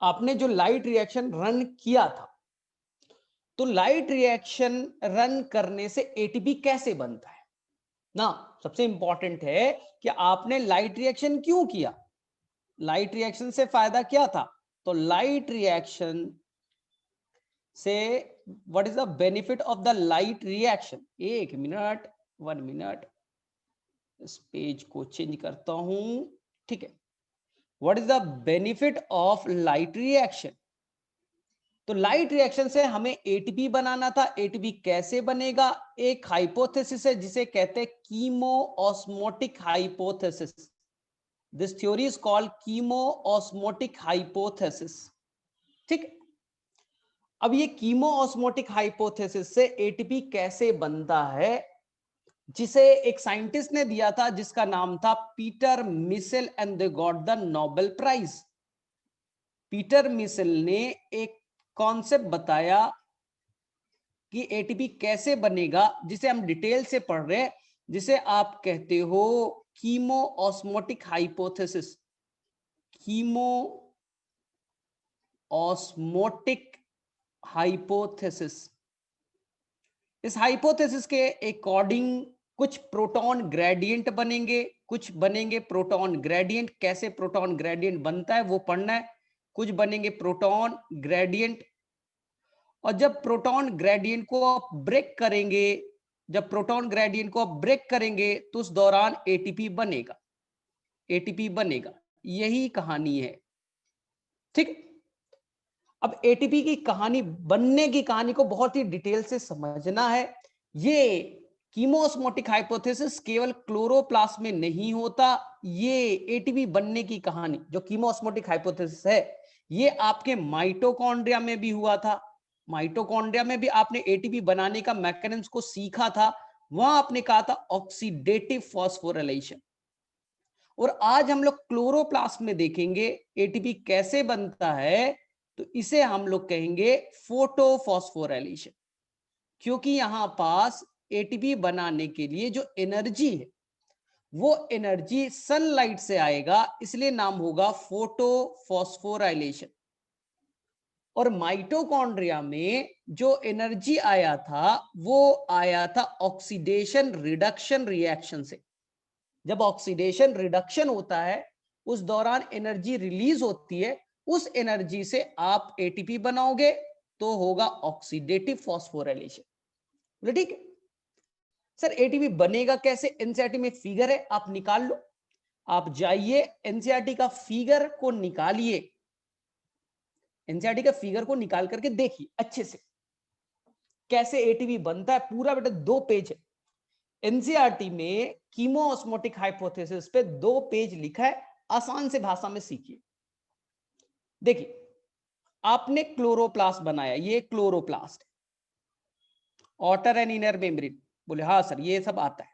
आपने जो light reaction run किया था, तो लाइट रिएक्शन रन करने से एटीपी कैसे बनता है ना, सबसे इंपॉर्टेंट है कि आपने लाइट रिएक्शन क्यों किया, लाइट रिएक्शन से फायदा क्या था। तो लाइट रिएक्शन से what is the benefit of the light reaction, एक मिनट, 1 मिनट, इस पेज को चेंज करता हूं, ठीक है। What is the benefit of light reaction, तो लाइट रिएक्शन से हमें एटीपी बनाना था। एटीपी कैसे बनेगा, एक हाइपोथेसिस है जिसे कहते हैं chemo osmotic hypothesis. This theory is called chemo osmotic hypothesis, ठीक। अब ये कीमो ऑस्मोटिक हाइपोथेसिस से एटीपी कैसे बनता है, जिसे एक साइंटिस्ट ने दिया था जिसका नाम था Peter Mitchell and they got the Nobel prize. Peter Mitchell ने एक कॉन्सेप्ट बताया कि एटीपी कैसे बनेगा, जिसे हम डिटेल से पढ़ रहे हैं, जिसे आप कहते हो chemo osmotic hypothesis. Chemo osmotic hypothesis, इस हाइपोथेसिस के अकॉर्डिंग कुछ प्रोटॉन ग्रेडियंट बनेंगे, कुछ बनेंगे प्रोटॉन ग्रेडियंट। कैसे प्रोटॉन ग्रेडियंट बनता है वो पढ़ना है। कुछ बनेंगे प्रोटॉन ग्रेडियंट, और जब प्रोटॉन ग्रेडियंट को आप ब्रेक करेंगे, जब प्रोटॉन ग्रेडियंट को आप ब्रेक करेंगे तो उस दौरान एटीपी बनेगा, एटीपी बनेगा। यही कहानी है, ठीक। अब एटीपी की कहानी, बनने की कहानी को बहुत ही डिटेल से समझना है। ये कीमोस्मोटिक हाइपोथेसिस केवल क्लोरोप्लास्ट में नहीं होता, ये एटीपी बनने की कहानी जो कीमोस्मोटिक हाइपोथेसिस है, ये आपके माइटोकॉन्ड्रिया में भी हुआ था। माइटोकॉन्ड्रिया में भी आपने एटीपी बनाने का मैकेनिज्म को सीखा था। वहां आपने कहा था ऑक्सीडेटिव फॉस्फोराइलेशन। और आज हम लोग क्लोरोप्लास्ट में देखेंगे एटीपी कैसे बनता है, तो इसे हम लोग कहेंगे फोटोफॉस्फोराइलेशन। क्योंकि यहां पास एटीपी बनाने के लिए जो एनर्जी है वो एनर्जी सनलाइट से आएगा, इसलिए नाम होगा फोटोफॉस्फोराइलेशन। और माइटोकॉन्ड्रिया में जो एनर्जी आया था वो आया था ऑक्सीडेशन रिडक्शन रिएक्शन से। जब ऑक्सीडेशन रिडक्शन होता है उस दौरान एनर्जी रिलीज होती है, उस एनर्जी से आप एटीपी बनाओगे तो होगा ऑक्सीडेटिव फॉस्फोराइलेशन। बोले ठीक है सर, एटीपी बनेगा कैसे, एनसीईआरटी में फिगर है, आप निकाल लो। आप जाइए एनसीईआरटी का फिगर को निकालिए, एनसीईआरटी का फिगर को निकाल करके देखिए अच्छे से कैसे एटीपी बनता है। पूरा बेटा 2 पेज है एनसीईआरटी में, कीमो ऑस्मोटिक हाइपोथेसिस पे 2 पेज लिखा है, आसान से भाषा में सीखिए। देखिए आपने क्लोरोप्लास्ट बनाया, ये chloroplast, outer and inner membrane, बोले हाँ सर ये सब आता है।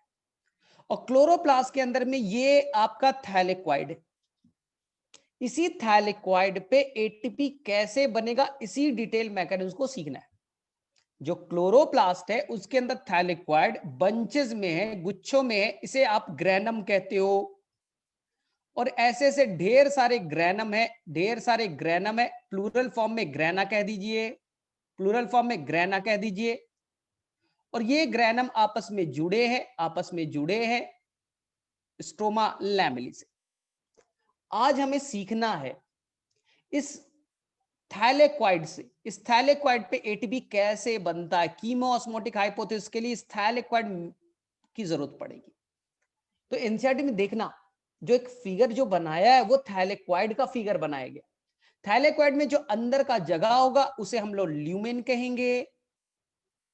और क्लोरोप्लास्ट के अंदर में ये आपका थैलेक्वाइड है। इसी थैलेक्वाइड पे एटीपी कैसे बनेगा, इसी डिटेल मैकेनिज्म को सीखना है। जो क्लोरोप्लास्ट है उसके अंदर थैलेक्वाइड बंचेस में है, गुच्छों में है, इसे आप ग्रैनम कहते हो। और ऐसे से ढेर सारे ग्रैनम है, ढेर सारे ग्रैनम है, प्लूरल फॉर्म में ग्रैना कह दीजिए, प्लूरल फॉर्म में ग्रैना कह दीजिए। और ये ग्रैनम आपस में जुड़े हैं, आपस में जुड़े हैं स्ट्रोमा लैमेली से। आज हमें सीखना है इस थैलेक्वाइड से, इस थैलेक्वाइड पे एटीपी कैसे बनता है। कीमो ऑस्मोटिक हाइपोथेसिस के लिए इस थैलेक्वाइड की जरूरत पड़ेगी। तो एनसीईआरटी में देखना जो एक फिगर जो बनाया है वो थैलेक्वाइड का फिगर बनाया गया। थैलेक्वाइड में जो अंदर का जगह होगा उसे हम लोग ल्यूमेन कहेंगे,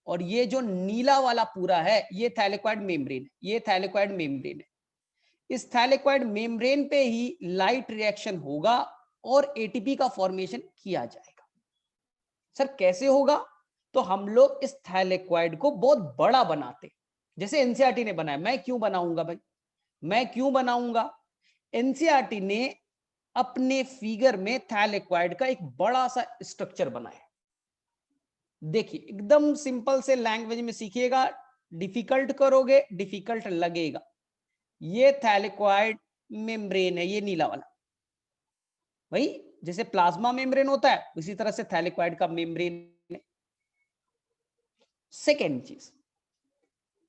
और ये जो नीला वाला पूरा है ये थैलेक्वाइड मेम्ब्रेन है, ये थैलेक्वाइड मेम्ब्रेन है। इस थैलेक्वाइड मेम्ब्रेन पे ही लाइट रिएक्शन होगा और एटीपी का फॉर्मेशन किया जाएगा। सर कैसे होगा, तो हम लोग इस थैलेक्वाइड को बहुत बड़ा बनाते, जैसे एनसीईआरटी ने बनाया। मैं क्यों बनाऊंगा भाई, मैं क्यों बनाऊंगा, एनसीईआरटी ने अपने फिगर में थैलेक्वाइड का एक बड़ा सा स्ट्रक्चर बनाया। देखिए एकदम सिंपल से लैंग्वेज में सीखिएगा, डिफिकल्ट करोगे डिफिकल्ट लगेगा। ये थैलेक्वाइड मेम्ब्रेन है, ये नीला वाला भाई, जैसे प्लाज्मा मेम्ब्रेन होता है उसी तरह से थैलेक्वाइड का मेम्ब्रेन। सेकेंड चीज,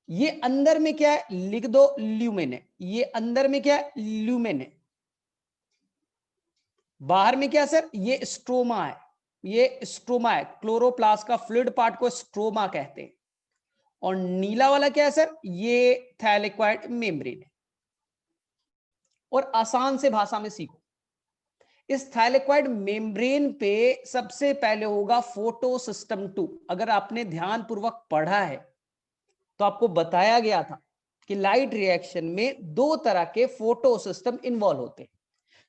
ये अंदर में क्या है लिख दो, ल्यूमेन है। ये अंदर में क्या है, ल्यूमेन है। बाहर में क्या सर, ये स्ट्रोमा है। ये स्ट्रोमा है, क्लोरोप्लास्ट का फ्लूइड पार्ट को स्ट्रोमा कहते हैं। और नीला वाला क्या है सर, ये थैलेक्वाइड मेम्ब्रेन है। और आसान से भाषा में सीखो, इस थैलेक्वाइड मेम्ब्रेन पे सबसे पहले होगा फोटोसिस्टम 2। अगर आपने ध्यान पूर्वक पढ़ा है तो आपको बताया गया था कि लाइट रिएक्शन में दो तरह के फोटोसिस्टम इन्वॉल्व होते हैं।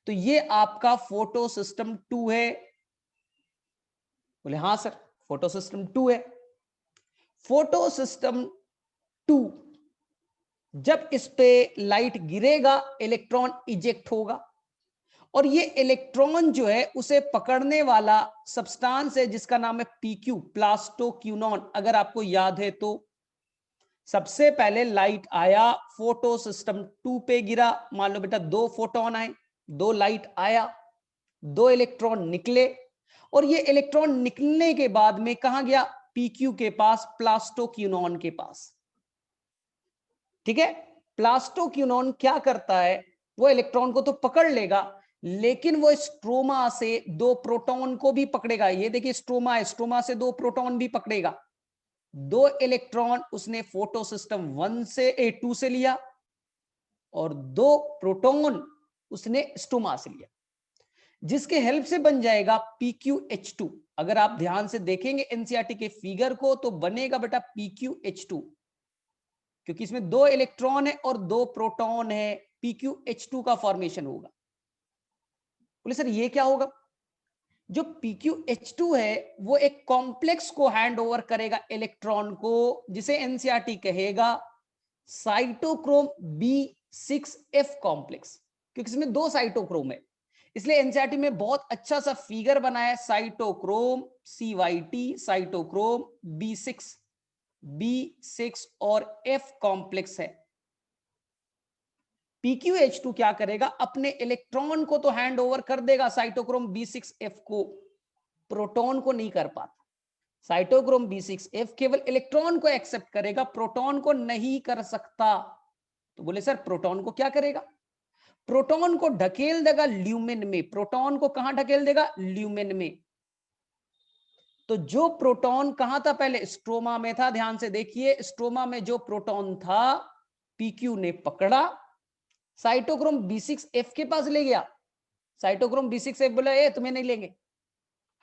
तो ये आपका फोटोसिस्टम 2 है। बोले हाँ सर फोटोसिस्टम 2 है। फोटोसिस्टम 2 जब इस पे लाइट गिरेगा इलेक्ट्रॉन इजेक्ट होगा, और ये इलेक्ट्रॉन जो है उसे पकड़ने वाला सब्सटेंस है जिसका नाम है पीक्यू, प्लास्टोक्यूनॉन। अगर आपको याद है तो सबसे पहले लाइट आया फोटो सिस्टम 2 पे गिरा, मान लो बेटा 2 फोटोन आए, 2 लाइट आया, 2 इलेक्ट्रॉन निकले, और ये इलेक्ट्रॉन निकलने के बाद में कहां गया, पीक्यू के पास, प्लास्टोक्यूनॉन के पास। ठीक है, प्लास्टोक्यूनॉन क्या करता है, वो इलेक्ट्रॉन को तो पकड़ लेगा लेकिन वो स्ट्रोमा से 2 प्रोटॉन को भी पकड़ेगा। ये देखिए स्ट्रोमा है, स्ट्रोमा से 2 प्रोटॉन भी पकड़ेगा। 2 इलेक्ट्रॉन उसने फोटो सिस्टम 1 से 2 से लिया और 2 प्रोटॉन उसने स्ट्रोमा से लिया, जिसके हेल्प से बन जाएगा PQH2। अगर आप ध्यान से देखेंगे एनसीईआरटी के फिगर को तो बनेगा बेटा PQH2, क्योंकि इसमें 2 इलेक्ट्रॉन है और 2 प्रोटॉन है, PQH2 का फॉर्मेशन होगा। बोले सर ये क्या होगा, जो PQH2 है वो एक कॉम्प्लेक्स को हैंड ओवर करेगा इलेक्ट्रॉन को, जिसे एनसीईआरटी कहेगा साइटोक्रोम B6F कॉम्प्लेक्स, क्योंकि इसमें 2 साइटोक्रोम है। इसलिए एनसीईआरटी में बहुत अच्छा सा फिगर बनाया है, साइटोक्रोम CYT, साइटोक्रोम B6 और F कॉम्प्लेक्स है। PQH2 क्या करेगा, अपने इलेक्ट्रॉन को तो हैंड ओवर कर देगा साइटोक्रोम B6F को, प्रोटॉन को नहीं कर पाता। साइटोक्रोम B6F केवल इलेक्ट्रॉन को एक्सेप्ट करेगा, प्रोटॉन को नहीं कर सकता। तो बोले सर प्रोटॉन को क्या करेगा, प्रोटॉन को ढकेल देगा ल्यूमेन में। प्रोटॉन को कहां ढकेल देगा, ल्यूमेन में। तो जो प्रोटॉन कहां था पहले, स्ट्रोमा में था। ध्यान से देखिए, स्ट्रोमा में जो प्रोटॉन था PQ ने पकड़ा, साइटोक्रोम B6F के पास ले गया। साइटोक्रोम B6F बोला ए तुम्हें नहीं लेंगे,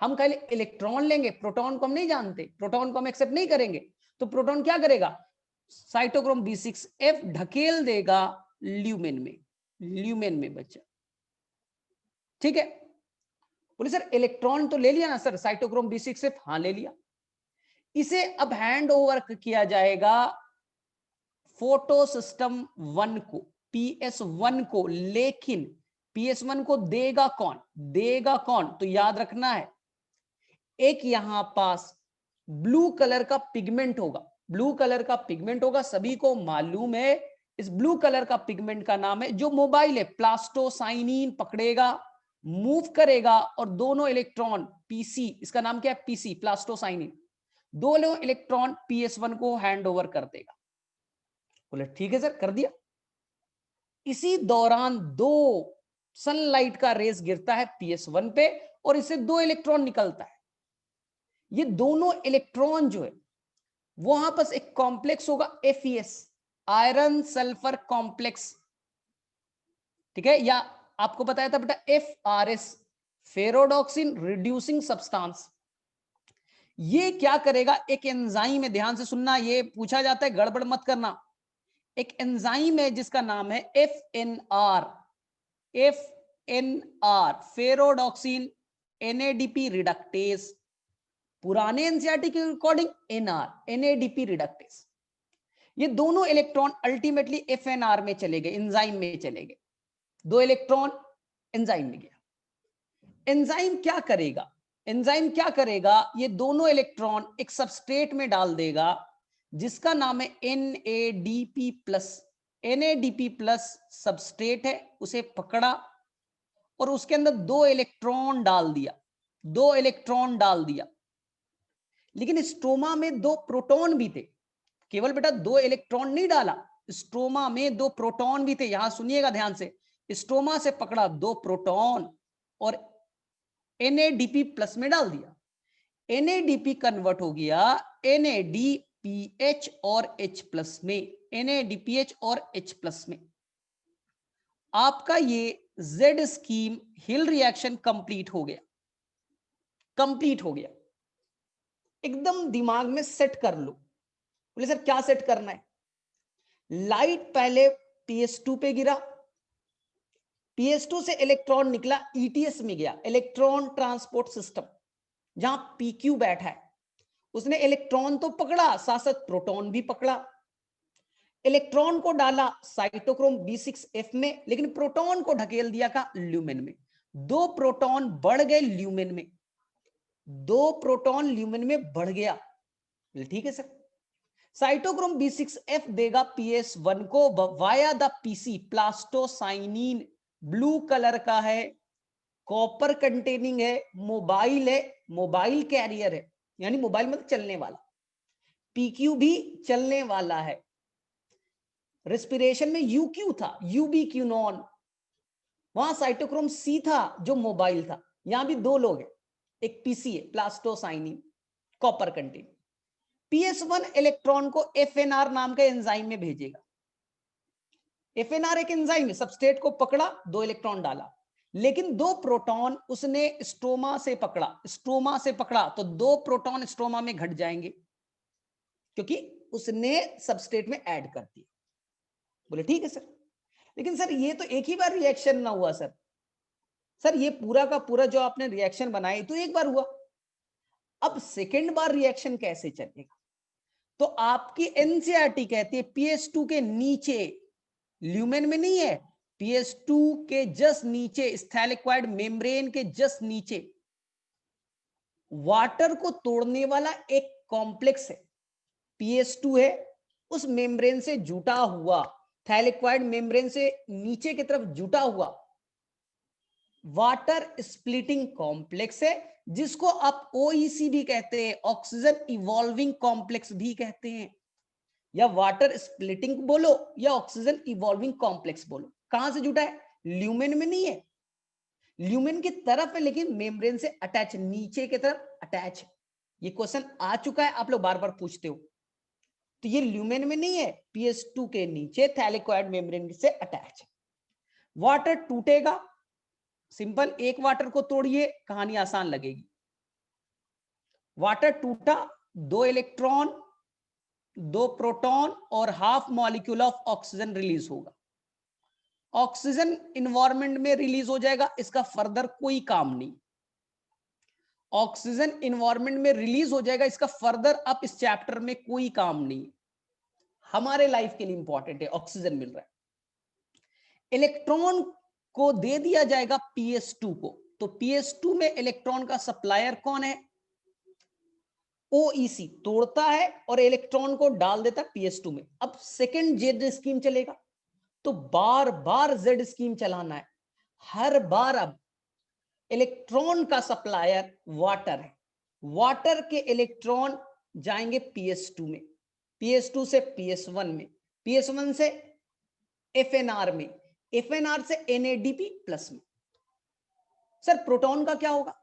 हम खाली इलेक्ट्रॉन लेंगे, प्रोटॉन को हम नहीं जानते, प्रोटॉन को हम एक्सेप्ट नहीं करेंगे। तो प्रोटॉन क्या करेगा, साइटोक्रोम B6F ढकेल देगा ल्यूमेन में, ल्यूमेन में बच्चा। ठीक है, बोले सर इलेक्ट्रॉन तो ले लिया ना सर साइटोक्रोम B6F, हाँ ले लिया। इसे अब हैंड ओवर किया जाएगा फोटो सिस्टम 1 को, PS1 को। लेकिन PS1 को देगा कौन, देगा कौन, तो याद रखना है एक यहां पास ब्लू कलर का पिगमेंट होगा, ब्लू कलर का पिगमेंट होगा, सभी को मालूम है। इस ब्लू कलर का पिगमेंट का नाम है, जो मोबाइल है, प्लास्टोसाइनिन पकड़ेगा, मूव करेगा और दोनों इलेक्ट्रॉन PC, इसका नाम क्या है PC, प्लास्टोसाइनिन, दोनों इलेक्ट्रॉन PS1 को हैंड ओवर कर देगा। बोले ठीक है सर कर दिया। इसी दौरान 2 सनलाइट का रेस गिरता है PS1 पे और इससे 2 इलेक्ट्रॉन निकलता है। ये दोनों इलेक्ट्रॉन जो है वहां पास एक कॉम्प्लेक्स होगा FeS, आयरन सल्फर कॉम्प्लेक्स। ठीक है, या आपको बताया था बेटा FRS, फेरोडॉक्सिन रिड्यूसिंग सब्सटेंस। ये क्या करेगा, एक एंजाइम है, ध्यान से सुनना, ये पूछा जाता है गड़बड़ मत करना। एक एंजाइम है जिसका नाम है FNR, फेरोडॉक्सिन NADP रिडक्टेस। पुराने एनसीईआरटी के अकॉर्डिंग NADP रिडक्टेस। ये दोनों इलेक्ट्रॉन अल्टीमेटली FNR में चले गए, एंजाइम में चले गए। 2 इलेक्ट्रॉन एंजाइम में गया। एंजाइम क्या करेगा, एंजाइम क्या करेगा, ये दोनों इलेक्ट्रॉन एक सबस्ट्रेट में डाल देगा जिसका नाम है NADP+। NADP+ सबस्ट्रेट है, उसे पकड़ा और उसके अंदर 2 इलेक्ट्रॉन डाल दिया, 2 इलेक्ट्रॉन डाल दिया, लेकिन स्ट्रोमा में 2 प्रोटॉन भी थे। केवल बेटा 2 इलेक्ट्रॉन नहीं डाला, स्ट्रोमा में 2 प्रोटॉन भी थे। यहां सुनिएगा ध्यान से, स्ट्रोमा से पकड़ा 2 प्रोटॉन और NADP प्लस में डाल दिया। NADP कन्वर्ट हो गया NADPH और H प्लस में, NADPH और H प्लस में। आपका ये Z स्कीम हिल रिएक्शन कंप्लीट हो गया, कंप्लीट हो गया। एकदम दिमाग में सेट कर लो। बोले सर क्या सेट करना है? लाइट पहले PS2 पे गिरा, PS2 से इलेक्ट्रॉन निकला ETS में गया, इलेक्ट्रॉन ट्रांसपोर्ट सिस्टम, जहां PQ बैठा है। उसने इलेक्ट्रॉन तो पकड़ा, साथ साथ प्रोटॉन भी पकड़ा। इलेक्ट्रॉन को डाला साइटोक्रोम B6F में, लेकिन प्रोटॉन को ढकेल दिया का ल्यूमेन में। 2 प्रोटॉन बढ़ गए ल्यूमेन में, 2 प्रोटॉन ल्यूमेन में बढ़ गया। ठीक है सर। साइटोक्रोम B6F देगा PS1 को via the PC, plastocyanin, blue colour का है, कॉपर कंटेनिंग है, मोबाइल है, मोबाइल कैरियर है, यानी मोबाइल मतलब चलने वाला। PQ भी चलने वाला है। रेस्पिरेशन में UQ था, यूबीक्यूनॉन। वहां साइटोक्रोम C था जो मोबाइल था। यहां भी 2 लोग हैं, एक PC है plastocyanin, copper containing. PS1 electron को FNR नाम के एंजाइम में भेजेगा। FNR एक एंजाइम है, सबस्ट्रेट को पकड़ा, 2 इलेक्ट्रॉन डाला, लेकिन 2 प्रोटॉन उसने स्ट्रोमा से पकड़ा, स्ट्रोमा से पकड़ा तो 2 प्रोटॉन स्ट्रोमा में घट जाएंगे, क्योंकि उसने सबस्ट्रेट में ऐड कर दिया। बोले ठीक है सर, लेकिन सर ये तो एक ही बार रिएक्शन ना हुआ सर। सर ये पूरा का पूरा जो आपने रिएक्शन बनाई तो एक बार हुआ, अब सेकेंड बार रिएक्शन कैसे चलेगा? तो आपकी एनसीईआरटी कहती है PS2 के नीचे, ल्यूमेन में नहीं है, PS2 के जस्ट नीचे, स्थैलेक्वाइड मेम्ब्रेन के जस्ट नीचे वाटर को तोड़ने वाला एक कॉम्प्लेक्स है, PS2 है, उस मेम्ब्रेन से जुटा हुआ, थैलेक्वाइड मेम्ब्रेन से नीचे की तरफ जुटा हुआ वाटर स्प्लिटिंग कॉम्प्लेक्स है, जिसको आप OEC भी कहते हैं, ऑक्सीजन इवॉल्विंग कॉम्प्लेक्स भी कहते हैं, या वाटर स्प्लिटिंग बोलो या ऑक्सीजन इवॉल्विंग कॉम्प्लेक्स बोलो। कहां से जुटा है? ल्यूमेन में नहीं है, ल्यूमेन की तरफ है, लेकिन मेम्ब्रेन से अटैच, नीचे की तरफ अटैच है। ये क्वेश्चन आ चुका है, आप लोग बार बार पूछते हो। तो ये ल्यूमेन में नहीं है, PS2 के नीचे थैलेक्वाइड मेम्ब्रेन से अटैच है। वाटर टूटेगा, सिंपल, एक वाटर को तोड़िए, कहानी आसान लगेगी। वाटर टूटा, 2 इलेक्ट्रॉन, 2 प्रोटॉन और half molecule of oxygen release होगा। ऑक्सीजन इन्वायरमेंट में रिलीज हो जाएगा, इसका फर्दर कोई काम नहीं। ऑक्सीजन इन्वायरमेंट में रिलीज हो जाएगा, इसका फर्दर अब इस चैप्टर में कोई काम नहीं। हमारे लाइफ के लिए इंपॉर्टेंट है, ऑक्सीजन मिल रहा है। इलेक्ट्रॉन को दे दिया जाएगा PS2 को, तो PS2 में इलेक्ट्रॉन का सप्लायर कौन है? OEC तोड़ता है और इलेक्ट्रॉन को डाल देता है PS2 में। अब सेकेंड Z स्कीम चलेगा, तो बार बार Z स्कीम चलाना है, हर बार। अब इलेक्ट्रॉन का सप्लायर वाटर है, वाटर के इलेक्ट्रॉन जाएंगे PS2 में, PS2 से PS1 में, PS1 से FNR में, FNR से NADP प्लस में। सर प्रोटॉन का क्या होगा?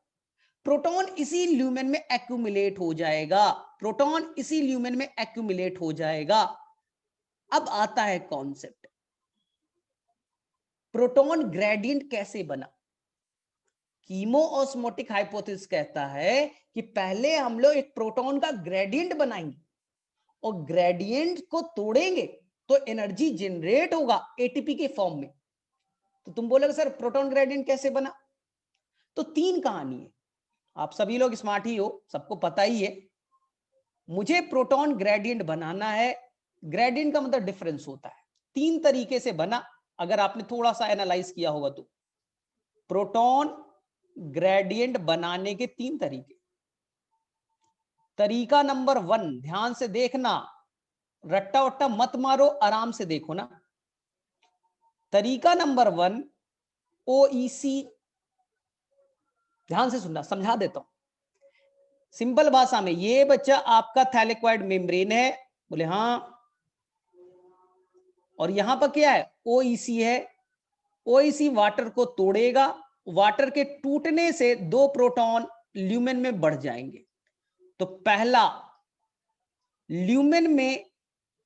प्रोटॉन इसी ल्यूमेन में एक्यूमुलेट हो जाएगा, प्रोटॉन इसी ल्यूमेन में एक्यूमुलेट हो जाएगा। अब आता है कॉन्सेप्ट, प्रोटॉन ग्रेडियंट कैसे बना? कीमोऑस्मोटिक हाइपोथेसिस कहता है कि पहले हम लोग एक प्रोटॉन का ग्रेडियंट बनाएंगे और ग्रेडियंट को तोड़ेंगे तो एनर्जी जनरेट होगा ATP के फॉर्म में। तो तुम बोलोगे सर प्रोटॉन ग्रेडियंट कैसे बना? तो 3 कहानी है, आप सभी लोग स्मार्ट ही हो, सबको पता ही है। मुझे प्रोटॉन ग्रेडियंट बनाना है, ग्रेडियंट का मतलब डिफरेंस होता है, 3 तरीके से बना, अगर आपने थोड़ा सा एनालाइज किया होगा तो। प्रोटॉन ग्रेडियंट बनाने के 3 तरीके। तरीका नंबर 1, ध्यान से देखना, रट्टा वट्टा मत मारो, आराम से देखो ना। तरीका नंबर 1, OEC ध्यान से सुनना, समझा देता हूं सिंपल भाषा में। ये बच्चा आपका थैलेक्वाइड मेम्ब्रेन है, बोले हाँ, और यहां पर क्या है, ओईसी है। ओईसी वाटर को तोड़ेगा, वाटर के टूटने से 2 प्रोटॉन ल्यूमेन में बढ़ जाएंगे। तो पहला, ल्यूमेन में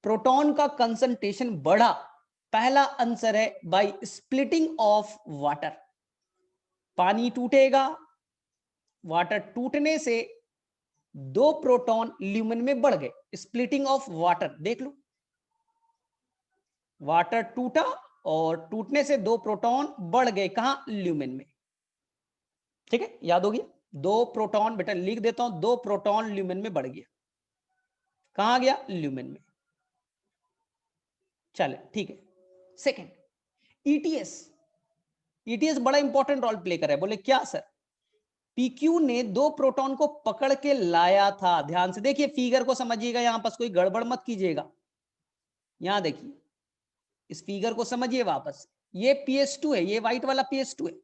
प्रोटॉन का कंसंट्रेशन बढ़ा, पहला आंसर है बाय स्प्लिटिंग ऑफ वाटर। पानी टूटेगा, वाटर टूटने से 2 प्रोटॉन ल्यूमेन में बढ़ गए, स्प्लिटिंग ऑफ वाटर। देख लो, वाटर टूटा और टूटने से 2 प्रोटॉन बढ़ गए, कहां, ल्यूमेन में। ठीक है, याद होगी, 2 प्रोटॉन, बेटा लिख देता हूं, 2 प्रोटॉन ल्यूमेन में बढ़ गया, कहां गया, ल्यूमेन में। चले ठीक है। Second, ETS. ईटीएस बड़ा इंपॉर्टेंट रोल प्ले कर रहा है। बोले क्या सर, पीक्यू ने 2 प्रोटॉन को पकड़ के लाया था। ध्यान से देखिए, फिगर को समझिएगा, यहां पर कोई गड़बड़ मत कीजिएगा। यहां देखिए, इस फिगर को समझिए वापस। ये PS2 है, ये व्हाइट वाला PS2 है,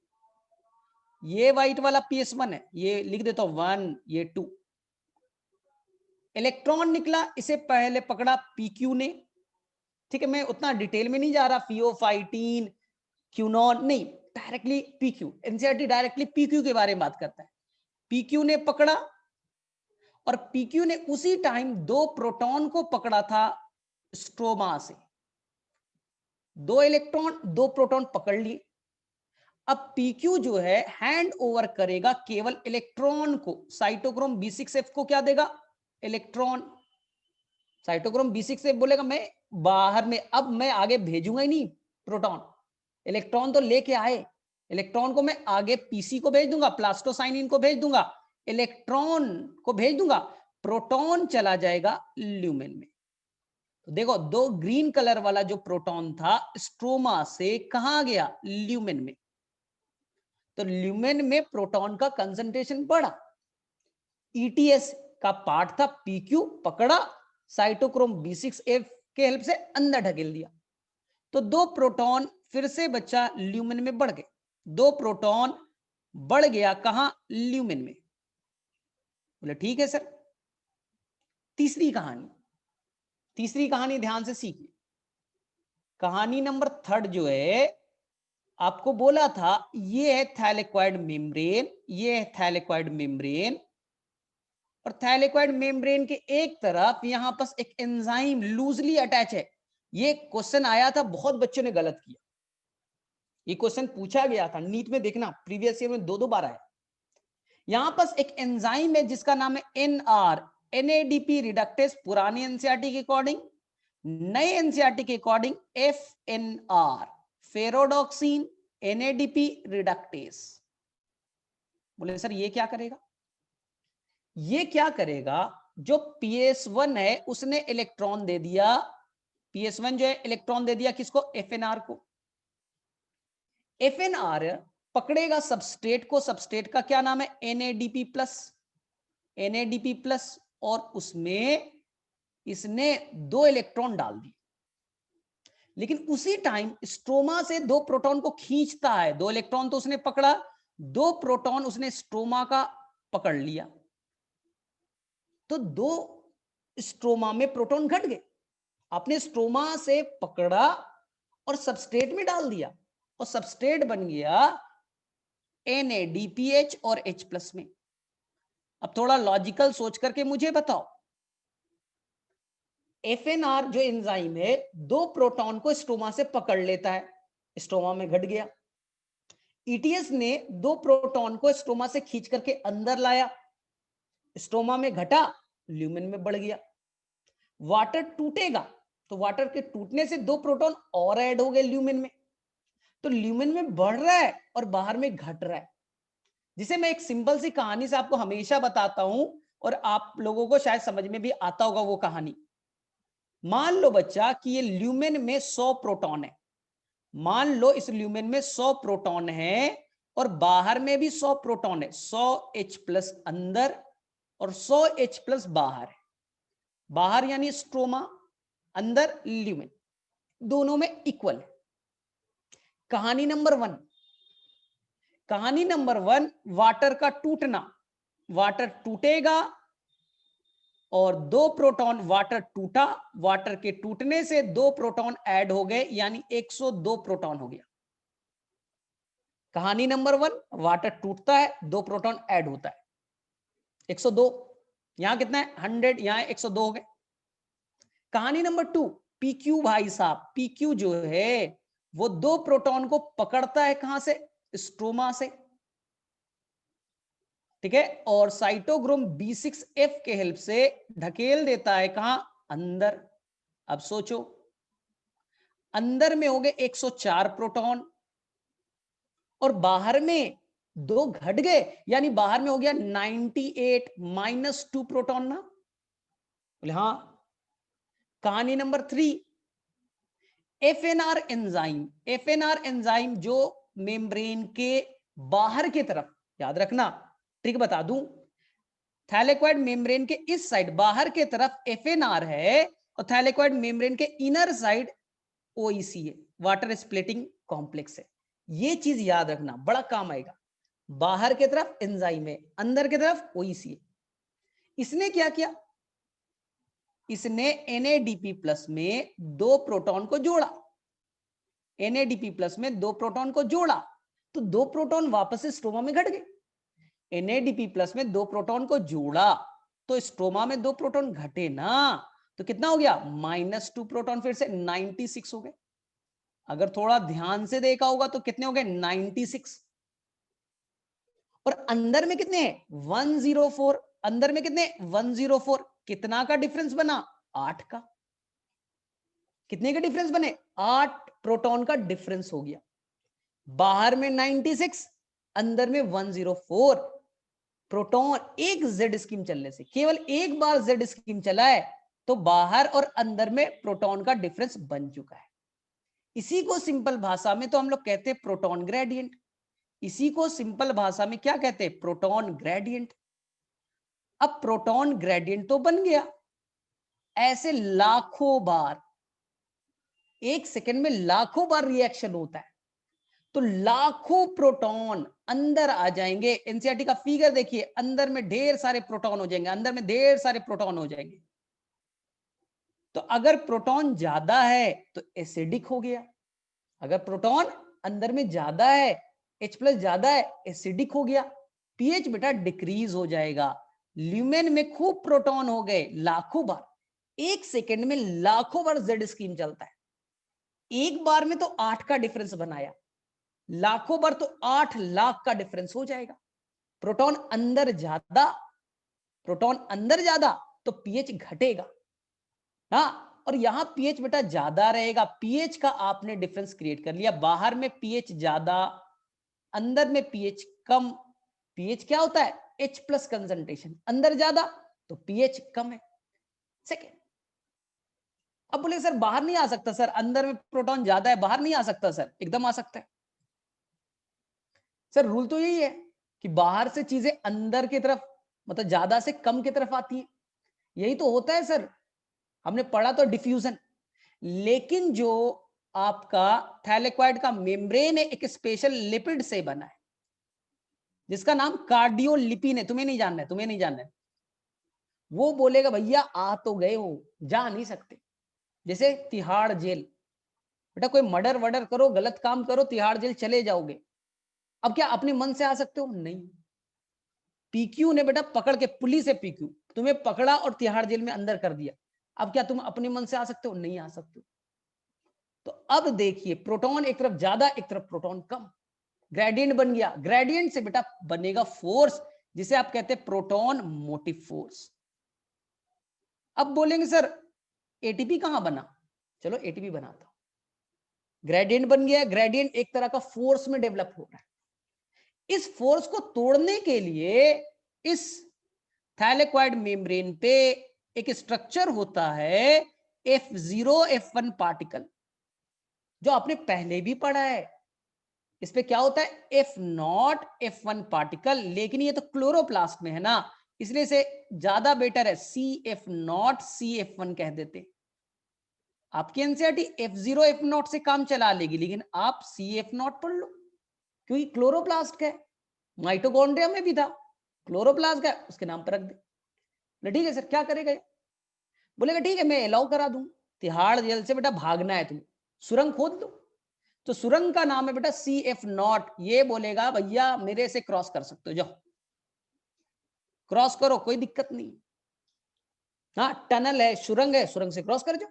ये व्हाइट वाला PS1 है, ये लिख देता हूं 1, ये 2। इलेक्ट्रॉन निकला, इसे पहले पकड़ा पीक्यू ने। ठीक है, मैं उतना डिटेल में नहीं जा रहा, फियोफाइटीन, क्यूनॉन नहीं, directly PQ. NCERT directly PQ के बारे में बात करता है। पीक्यू ने पकड़ा, और पीक्यू ने उसी टाइम 2 प्रोटॉन को पकड़ा था स्ट्रोमा से। 2 इलेक्ट्रॉन 2 प्रोटॉन पकड़ लिए। अब पीक्यू जो है हैंड ओवर करेगा केवल इलेक्ट्रॉन को। साइटोक्रोम B6F को क्या देगा, इलेक्ट्रॉन। साइटोक्रोम B6F बोलेगा मैं बाहर में, अब मैं आगे भेजूंगा ही नहीं प्रोटॉन, इलेक्ट्रॉन तो लेके आए, इलेक्ट्रॉन को मैं आगे पीसी को भेज दूंगा, प्लास्टोसाइनिन को भेज दूंगा, इलेक्ट्रॉन को भेज दूंगा, प्रोटॉन चला जाएगा ल्यूमेन में। तो देखो, 2 ग्रीन कलर वाला जो प्रोटॉन था स्ट्रोमा से कहां गया, ल्यूमेन में। तो ल्यूमेन में प्रोटॉन का कंसंट्रेशन बढ़ा। ईटीएस का पार्ट था, पीक्यू पकड़ा, साइटोक्रोम B6F के हेल्प से अंदर ढकेल दिया, तो 2 प्रोटॉन फिर से बच्चा ल्यूमेन में बढ़ गए। 2 प्रोटॉन बढ़ गया, कहां, ल्यूमेन में। बोले ठीक है सर। तीसरी कहानी, तीसरी कहानी ध्यान से सीखिए। कहानी नंबर 3 जो है, आपको बोला था ये है थैलेक्वाइड मेम्ब्रेन, ये है थैलेक्वाइड मेम्ब्रेन, और थैलेक्वाइड मेम्ब्रेन के एक तरफ यहां पर एक एंजाइम लूजली अटैच है। ये क्वेश्चन आया था, बहुत बच्चों ने गलत किया। ये क्वेश्चन पूछा गया था नीट में, देखना प्रीवियस ईयर में 2 बार आया। यहां पर एक एंजाइम है जिसका नाम है NR, NADP रिडक्टेस, पुराने एनसीईआरटी के अकॉर्डिंग। नए एनसीईआरटी के अकॉर्डिंग FNR, फेरोडॉक्सिन NADP रिडक्टेस। बोले सर ये क्या करेगा, ये क्या करेगा, जो PS1 है उसने इलेक्ट्रॉन दे दिया, PS1 जो है इलेक्ट्रॉन दे दिया किसको, FNR को। FNR पकड़ेगा सबस्ट्रेट को, सबस्ट्रेट का क्या नाम है, NADP प्लस, NADP प्लस, और उसमें इसने 2 इलेक्ट्रॉन डाल दिए। लेकिन उसी टाइम स्ट्रोमा से 2 प्रोटॉन को खींचता है। 2 इलेक्ट्रॉन तो उसने पकड़ा, 2 प्रोटॉन उसने स्ट्रोमा का पकड़ लिया, तो 2 स्ट्रोमा में प्रोटॉन घट गए। आपने स्ट्रोमा से पकड़ा और सबस्ट्रेट में डाल दिया, और सबस्ट्रेट बन गया NADPH और H प्लस में। अब थोड़ा लॉजिकल सोच करके मुझे बताओ, FNR जो एंजाइम है 2 प्रोटॉन को स्ट्रोमा से पकड़ लेता है, स्ट्रोमा में घट गया। ETS ने 2 प्रोटॉन को स्ट्रोमा से खींच करके अंदर लाया, स्ट्रोमा में घटा, ल्यूमेन में बढ़ गया। वाटर टूटेगा, तो वाटर के टूटने से 2 प्रोटॉन और ऐड हो गए ल्यूमेन में, तो ल्यूमेन में बढ़ रहा है और बाहर में घट रहा है। जिसे मैं एक सिंपल सी कहानी से आपको हमेशा बताता हूं, और आप लोगों को शायद समझ में भी आता होगा वो कहानी। मान लो बच्चा कि ये ल्यूमेन में 100 प्रोटॉन है, मान लो इस ल्यूमेन में 100 प्रोटॉन है, और बाहर में भी 100 प्रोटॉन है, 100 H प्लस अंदर और 100 H प्लस बाहर है। बाहर यानी स्ट्रोमा, अंदर ल्यूमेन, दोनों में इक्वल है। कहानी नंबर 1, कहानी नंबर 1, वाटर का टूटना। वाटर टूटेगा और 2 प्रोटॉन, वाटर टूटा, वाटर के टूटने से 2 प्रोटॉन ऐड हो गए, यानी 102 प्रोटॉन हो गया। कहानी नंबर 1, वाटर टूटता है, 2 प्रोटॉन ऐड होता है, 102। यहां कितना है 100, यहां 102 हो गए। कहानी नंबर 2, पीक्यू भाई साहब, पीक्यू जो है वो 2 प्रोटॉन को पकड़ता है, कहां से, स्ट्रोमा से, ठीक है, और साइटोक्रोम B6F के हेल्प से ढकेल देता है, कहां, अंदर। अब सोचो, अंदर में हो गए 104 प्रोटॉन और बाहर में 2 घट गए, यानी बाहर में हो गया 98 -2 प्रोटॉन ना, बोले हाँ। कहानी number 3, FNR enzyme. FNR enzyme जो मेम्ब्रेन के बाहर की तरफ, याद रखना, ट्रिक बता दूं, थैलेक्वाइड मेम्ब्रेन के इस साइड बाहर के तरफ FNR है और थैलेक्वाइड मेम्ब्रेन के इनर साइड OEC है, वाटर स्प्लिटिंग कॉम्प्लेक्स है। ये चीज याद रखना, बड़ा काम आएगा। बाहर की तरफ एंजाइम है, अंदर की तरफ OEC है। इसने क्या किया, इसने NADP प्लस में 2 प्रोटॉन को जोड़ा, NADP प्लस में 2 प्रोटॉन को जोड़ा, तो 2 प्रोटॉन वापस से स्ट्रोमा में घट गए। NADP प्लस में 2 प्रोटॉन को जोड़ा तो स्ट्रोमा में 2 प्रोटॉन घटे ना, तो कितना हो गया, -2 प्रोटॉन, फिर से 96 हो गए। अगर थोड़ा ध्यान से देखा होगा तो कितने हो गए, 96। और अंदर में कितने हैं, 104। अंदर में कितने, 104। कितना का डिफरेंस बना, 8 का। कितने के डिफरेंस बने, 8 प्रोटॉन का डिफरेंस हो गया। बाहर में 96, अंदर में 104 प्रोटॉन। एक जेड स्कीम चलने से, केवल एक बार जेड स्कीम चला है, तो बाहर और अंदर में प्रोटॉन का डिफरेंस बन चुका है। इसी को सिंपल भाषा में तो हम लोग कहते हैं प्रोटॉन ग्रेडियंट। इसी को सिंपल भाषा में क्या कहते हैं, प्रोटॉन ग्रेडियंट। अब प्रोटॉन ग्रेडियंट तो बन गया, ऐसे लाखों बार, एक सेकंड में लाखों बार रिएक्शन होता है, तो लाखों प्रोटॉन अंदर आ जाएंगे। एनसीईआरटी का फिगर देखिए, अंदर में ढेर सारे प्रोटॉन हो जाएंगे, अंदर में ढेर सारे प्रोटॉन हो जाएंगे। तो अगर प्रोटॉन ज्यादा है तो एसिडिक हो गया, अगर प्रोटॉन अंदर में ज्यादा है, H+ ज्यादा है, एसिडिक हो गया। पीएच बेटा डिक्रीज हो जाएगा। ल्यूमेन में खूब प्रोटॉन हो गए, लाखों बार, एक सेकंड में लाखों बार जेड स्कीम चलता है। एक बार में तो 8 का डिफरेंस बनाया, लाखों बार तो 8 लाख का डिफरेंस हो जाएगा। प्रोटॉन अंदर ज्यादा, प्रोटॉन अंदर ज्यादा तो पीएच घटेगा। हाँ, और यहां पीएच बेटा ज्यादा रहेगा, पीएच का आपने डिफरेंस क्रिएट कर लिया। बाहर में पीएच ज्यादा, अंदर में पीएच कम। पीएच क्या होता है, H+ कंसंट्रेशन, अंदर ज्यादा तो पीएच कम है। सेकेंड, अब बोले सर बाहर नहीं आ सकता, सर अंदर में प्रोटॉन ज्यादा है, बाहर नहीं आ सकता। सर एकदम आ सकता है। सर रूल तो यही है कि बाहर से चीजें अंदर की तरफ, मतलब ज्यादा से कम की तरफ आती है, यही तो होता है सर। हमने पढ़ा तो डिफ्यूजन, लेकिन जो आपका थैलेक्वाइड का मेम्ब्रेन है एक स्पेशल लिपिड से बना है जिसका नाम कार्डियोलिपिन है। तुम्हें नहीं जानना है, तुम्हें नहीं जानना है। वो बोलेगा भैया आ तो गए हो, जा नहीं सकते। जैसे तिहाड़ जेल, बेटा कोई मर्डर वर्डर करो, गलत काम करो, तिहाड़ जेल चले जाओगे। अब क्या अपने मन से आ सकते हो, नहीं। पीक्यू ने बेटा पकड़ के, पुलिस है पीक्यू, तुम्हें पकड़ा और तिहाड़ जेल में अंदर कर दिया। अब क्या तुम अपने मन से आ सकते हो, नहीं आ सकते। तो अब देखिए, प्रोटॉन एक तरफ ज्यादा, एक तरफ प्रोटॉन कम, ग्रेडियंट बन गया। ग्रेडियंट से बेटा बनेगा फोर्स, जिसे आप कहते हैं प्रोटॉन मोटिव फोर्स। अब बोलेंगे सर एटीपी कहां बना, चलो एटीपी बनाता हूं। ग्रेडियंट बन गया, ग्रेडियंट एक तरह का फोर्स में डेवलप हो रहा है। इस फोर्स को तोड़ने के लिए इस थैलेक्वाइड मेम्ब्रेन पे एक स्ट्रक्चर होता है F0 F1 पार्टिकल, जो आपने पहले भी पढ़ा है। इस पे क्या होता है, F0 F1 पार्टिकल, लेकिन ये तो क्लोरोप्लास्ट में है ना, इसलिए से ज्यादा बेटर है CF0 CF1 कह देते। आपकी एनसीईआरटी F0 F0 से काम चला लेगी, लेकिन आप CF0 पढ़ लो, क्योंकि क्लोरोप्लास्ट क्या है, माइटोकॉन्ड्रिया में भी था, क्लोरोप्लास्ट क्या है, उसके नाम पर रख दे। ठीक है सर, क्या करेगा? बोलेगा ठीक है मैं अलाउ करा दूं, तिहाड़ जेल से बेटा भागना है तुम्हें, सुरंग खोद दो। तो सुरंग का नाम है बेटा CF0। ये बोलेगा भैया मेरे से क्रॉस कर सकते हो, जाओ क्रॉस करो, कोई दिक्कत नहीं। हाँ टनल है, सुरंग है, सुरंग से क्रॉस कर जाओ।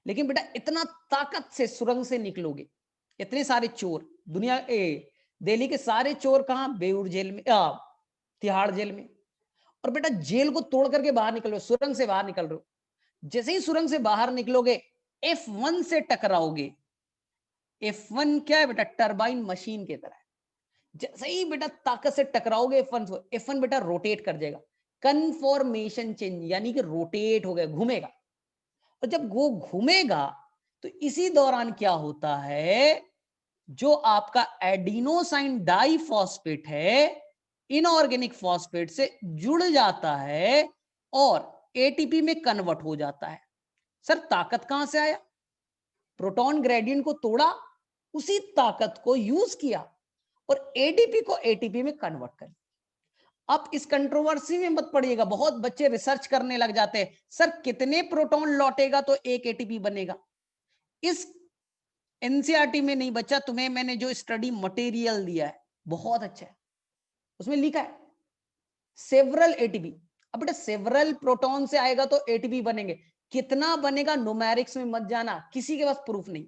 लेकिन बेटा इतना ताकत से सुरंग से निकलोगे, इतने सारे चोर दुनिया दिल्ली के सारे चोर कहां, बेऊर जेल में, तिहाड़ जेल में। और बेटा जेल को तोड़ करके बाहर निकल रहे हो, सुरंग से बाहर निकल रहे हो। जैसे ही सुरंग से बाहर निकलोगे F1 से टकराओगे। F1 क्या है बेटा, टरबाइन मशीन की तरह है। जैसे ही बेटा ताकत से टकराओगे F1 बेटा रोटेट कर जाएगा, कन्फॉर्मेशन चेंज, यानी कि रोटेट हो गया, घूमेगा। और जब वो घूमेगा तो इसी दौरान क्या होता है, जो आपका एडिनोसाइन डाइफॉस्फेट है इनऑर्गेनिक फॉस्फेट से जुड़ जाता है और एटीपी में कन्वर्ट हो जाता है। सर ताकत कहां से आया, प्रोटॉन ग्रेडियंट को तोड़ा, उसी ताकत को यूज किया और एडीपी को एटीपी में कन्वर्ट कर। अब इस कंट्रोवर्सी में मत पड़िएगा, बहुत बच्चे रिसर्च करने लग जाते हैं, सर कितने प्रोटॉन लौटेगा तो एक एटीपी बनेगा। इस एनसीईआरटी में नहीं बच्चा, तुम्हें मैंने जो स्टडी मटेरियल दिया है बहुत अच्छा है, उसमें लिखा है सेवरल एटीपी। अब बेटा सेवरल प्रोटॉन से आएगा तो एटीपी बनेंगे, कितना बनेगा न्यूमेरिक्स में मत जाना, किसी के पास प्रूफ नहीं,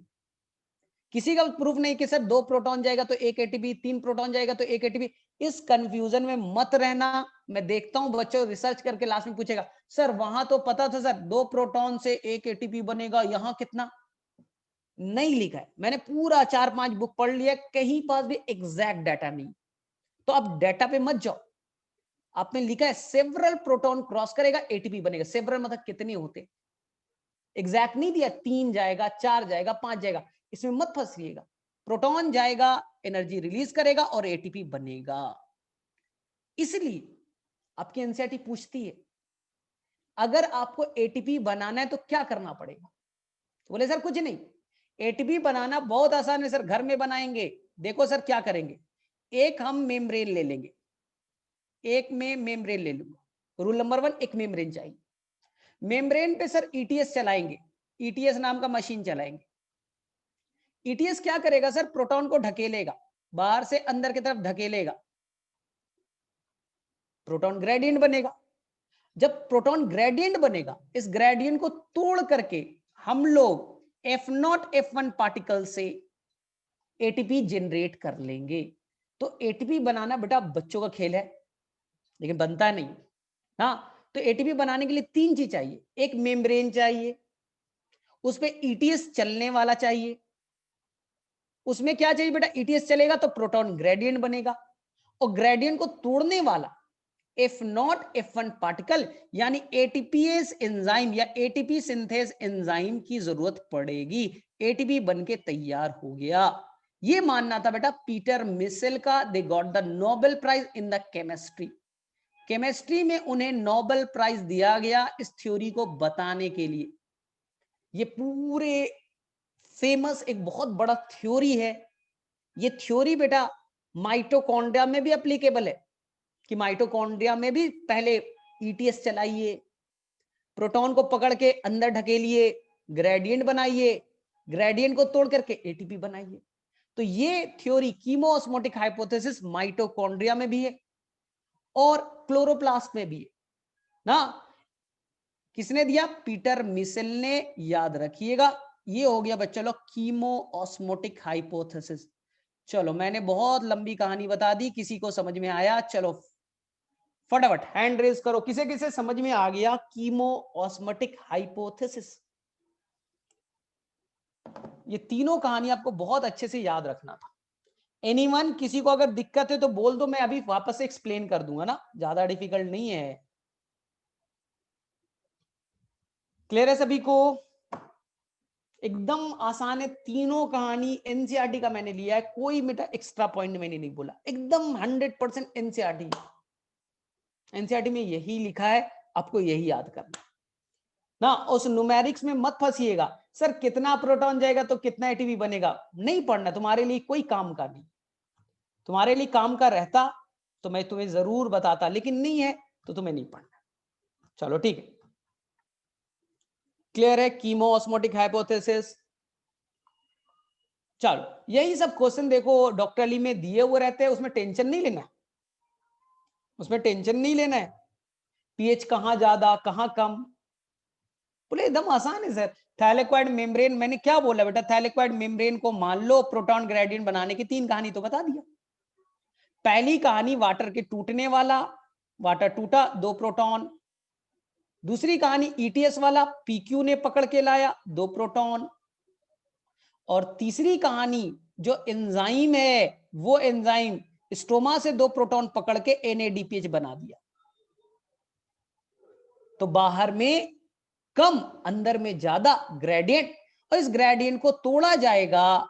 किसी का प्रूफ नहीं कि सर 2 प्रोटॉन जाएगा तो एक एटीपी, 3 प्रोटॉन जाएगा तो एक एटीपी। इस कंफ्यूजन में मत रहना। मैं देखता हूं बच्चों रिसर्च करके लास्ट में पूछेगा, सर वहां तो पता था सर 2 प्रोटॉन से एक एटीपी बनेगा, यहां कितना, नहीं लिखा है। मैंने पूरा 4-5 बुक पढ़ लिया, कहीं पास भी एग्जैक्ट डाटा नहीं। तो अब डाटा पे मत जाओ, आपने लिखा है सेवरल प्रोटॉन क्रॉस करेगा एटीपी बनेगा, सेवरल मतलब कितने होते, एग्जैक्ट नहीं दिया, 3 जाएगा, 4 जाएगा, 5 जाएगा, इसमें मत फंसिएगा। प्रोटॉन जाएगा, एनर्जी रिलीज करेगा और एटीपी बनेगा। इसलिए आपकी एनसीईआरटी पूछती है अगर आपको एटीपी बनाना है तो क्या करना पड़ेगा, तो बोले सर कुछ नहीं, एटीपी बनाना बहुत आसान है सर, घर में बनाएंगे। देखो सर क्या करेंगे, एक हम मेम्ब्रेन ले लेंगे, एक में मेम्ब्रेन ले लूंगा, रूल नंबर 1 एक मेम्ब्रेन चाहिए। मेम्ब्रेन पे सर ईटीएस चलाएंगे, ईटीएस नाम का मशीन चलाएंगे। ईटीएस क्या करेगा सर, प्रोटॉन को ढकेलेगा, बाहर से अंदर की तरफ ढकेलेगा, प्रोटॉन ग्रेडियंट बनेगा। जब प्रोटॉन ग्रेडियंट बनेगा, इस ग्रेडियंट को तोड़ करके हम लोग F0 F1 पार्टिकल से एटीपी जनरेट कर लेंगे। तो एटीपी बनाना बेटा बच्चों का खेल है, लेकिन बनता नहीं। हाँ तो एटीपी बनाने के लिए 3 चीज चाहिए, एक मेम्ब्रेन चाहिए, उस पे ईटीएस चलने वाला चाहिए। उसमें क्या चाहिए बेटा, ईटीएस चलेगा तो प्रोटॉन ग्रेडियंट बनेगा, और ग्रेडियंट को तोड़ने वाला F0 F1 पार्टिकल यानी एटीपीएस एंजाइम या एटीपी सिंथेस एंजाइम की जरूरत पड़ेगी। एटीपी बनके तैयार हो गया। ये मानना था बेटा पीटर मिशेल का, they got the Nobel prize in the chemistry. Chemistry में उन्हें नोबेल प्राइज दिया गया इस थ्योरी को बताने के लिए। ये पूरे फेमस एक बहुत बड़ा थ्योरी है। ये थ्योरी बेटा माइटोकॉन्ड्रिया में भी एप्लीकेबल है कि माइटोकॉन्ड्रिया में भी पहले ईटीएस चलाइए, प्रोटॉन को पकड़ के अंदर ढकेलिए, ग्रेडियंट बनाइए, ग्रेडियंट को तोड़ करके एटीपी बनाइए। तो ये थ्योरी कीमोऑस्मोटिक हाइपोथेसिस माइटोकॉन्ड्रिया में भी है और क्लोरोप्लास्ट में भी है ना। किसने दिया, पीटर मिशेल ने, याद रखिएगा। ये हो गया बच्चों लोग कीमोऑस्मोटिक हाइपोथेसिस। चलो मैंने बहुत लंबी कहानी बता दी, किसी को समझ में आया? चलो फटाफट हैंड रेज करो, किसे किसे समझ में आ गया कीमोऑस्मोटिक हाइपोथेसिस। ये तीनों कहानी आपको बहुत अच्छे से याद रखना था। एनीवन, किसी को अगर दिक्कत है तो बोल दो, मैं अभी वापस से एक्सप्लेन कर दूंगा ना, ज्यादा डिफिकल्ट नहीं है। क्लियर है सभी को? एकदम आसान है, तीनों कहानी एनसीईआरटी का मैंने लिया है, कोई बेटा एक्स्ट्रा पॉइंट मैंने नहीं बोला, एकदम 100% एनसीईआरटी। एनसीईआरटी में यही लिखा है, आपको यही याद करना ना। उस न्यूमेरिक्स में मत फंसिएगा, सर कितना प्रोटॉन जाएगा तो कितना एटीपी बनेगा, नहीं पढ़ना, तुम्हारे लिए कोई काम का नहीं। तुम्हारे लिए काम का रहता तो मैं तुम्हें जरूर बताता, लेकिन नहीं है तो तुम्हें नहीं पढ़ना। चलो ठीक है, क्लियर है कीमो ऑस्मोटिक हाइपोथेसिस। चलो यही सब क्वेश्चन देखो डॉक्टर अली में दिए हुए रहते हैं, उसमें टेंशन नहीं लेना, उसमें टेंशन नहीं लेना है। पीएच कहां ज्यादा कहां कम, बोले एकदम आसान है सर। थैलेक्वाइड मेम्ब्रेन, मैंने क्या बोला बेटा, थैलेक्वाइड मेम्ब्रेन को मान लो प्रोटॉन ग्रेडियंट बनाने की 3 कहानी तो बता दिया। पहली कहानी वाटर के टूटने वाला, वाटर टूटा 2 प्रोटॉन। दूसरी कहानी ईटीएस वाला, पीक्यू ने पकड़ के लाया 2 प्रोटॉन। और तीसरी कहानी जो एंजाइम है, वो एंजाइम स्टोमा से 2 प्रोटॉन पकड़ के एनएडीपीएच बना दिया। तो बाहर में कम अंदर में ज्यादा ग्रेडियंट, और इस ग्रेडियंट को तोड़ा जाएगा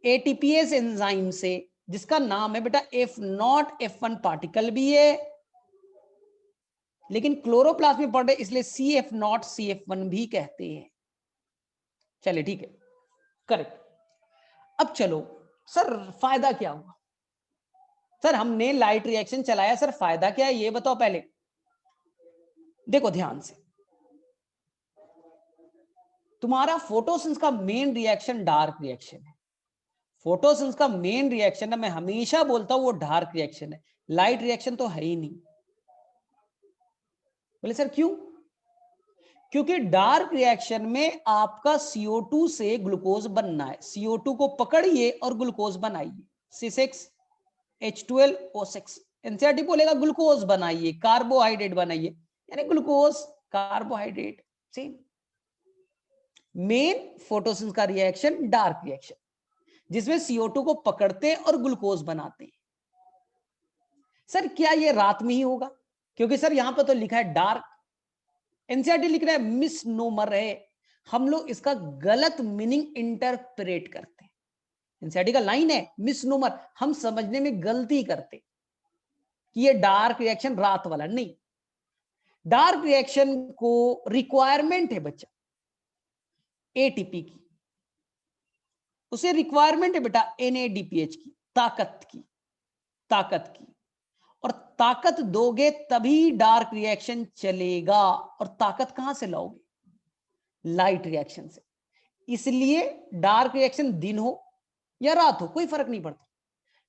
एटीपीएस एंजाइम से, जिसका नाम है बेटा F0 F1 पार्टिकल भी है, लेकिन क्लोरोप्लास्ट में पढ़ रहे इसलिए CF0 CF1 भी कहते हैं। चलिए ठीक है, करेक्ट। अब चलो सर फायदा क्या हुआ, सर हमने लाइट रिएक्शन चलाया, सर फायदा क्या है ये बताओ पहले। देखो ध्यान से, तुम्हारा फोटोसिंथेसिस का मेन रिएक्शन डार्क रिएक्शन है। फोटोसिंथेसिस का मेन रिएक्शन है, मैं हमेशा बोलता हूं वो डार्क रिएक्शन है, लाइट रिएक्शन तो है ही नहीं। बोले सर क्यों? क्योंकि डार्क रिएक्शन में आपका CO2 से ग्लूकोज बनना है, CO2 को पकड़िए और ग्लूकोज बनाइए, C6H12O6। एनसीईआरटी बोलेगा ग्लूकोज बनाइए, कार्बोहाइड्रेट बनाइए, यानी glucose carbohydrate same. Main photosynthesis का रिएक्शन डार्क रिएक्शन, जिसमें CO2 को पकड़ते और ग्लूकोज बनाते हैं। सर क्या ये रात में ही होगा? क्योंकि सर यहां पर तो लिखा है डार्क, एनसीईआरटी लिख रहा है मिसनोमर है, हम लोग इसका गलत मीनिंग इंटरप्रेट करते हैं। एनसीईआरटी का लाइन है मिसनोमर, हम समझने में गलती करते कि ये डार्क रिएक्शन रात वाला नहीं। डार्क रिएक्शन को रिक्वायरमेंट है बच्चा एटीपी की, उसे रिक्वायरमेंट है बेटा एनएडीपीएच की, ताकत की, ताकत की। और ताकत दोगे तभी डार्क रिएक्शन चलेगा, और ताकत कहां से लाओगे? लाइट रिएक्शन से। इसलिए डार्क रिएक्शन दिन हो या रात हो कोई फर्क नहीं पड़ता।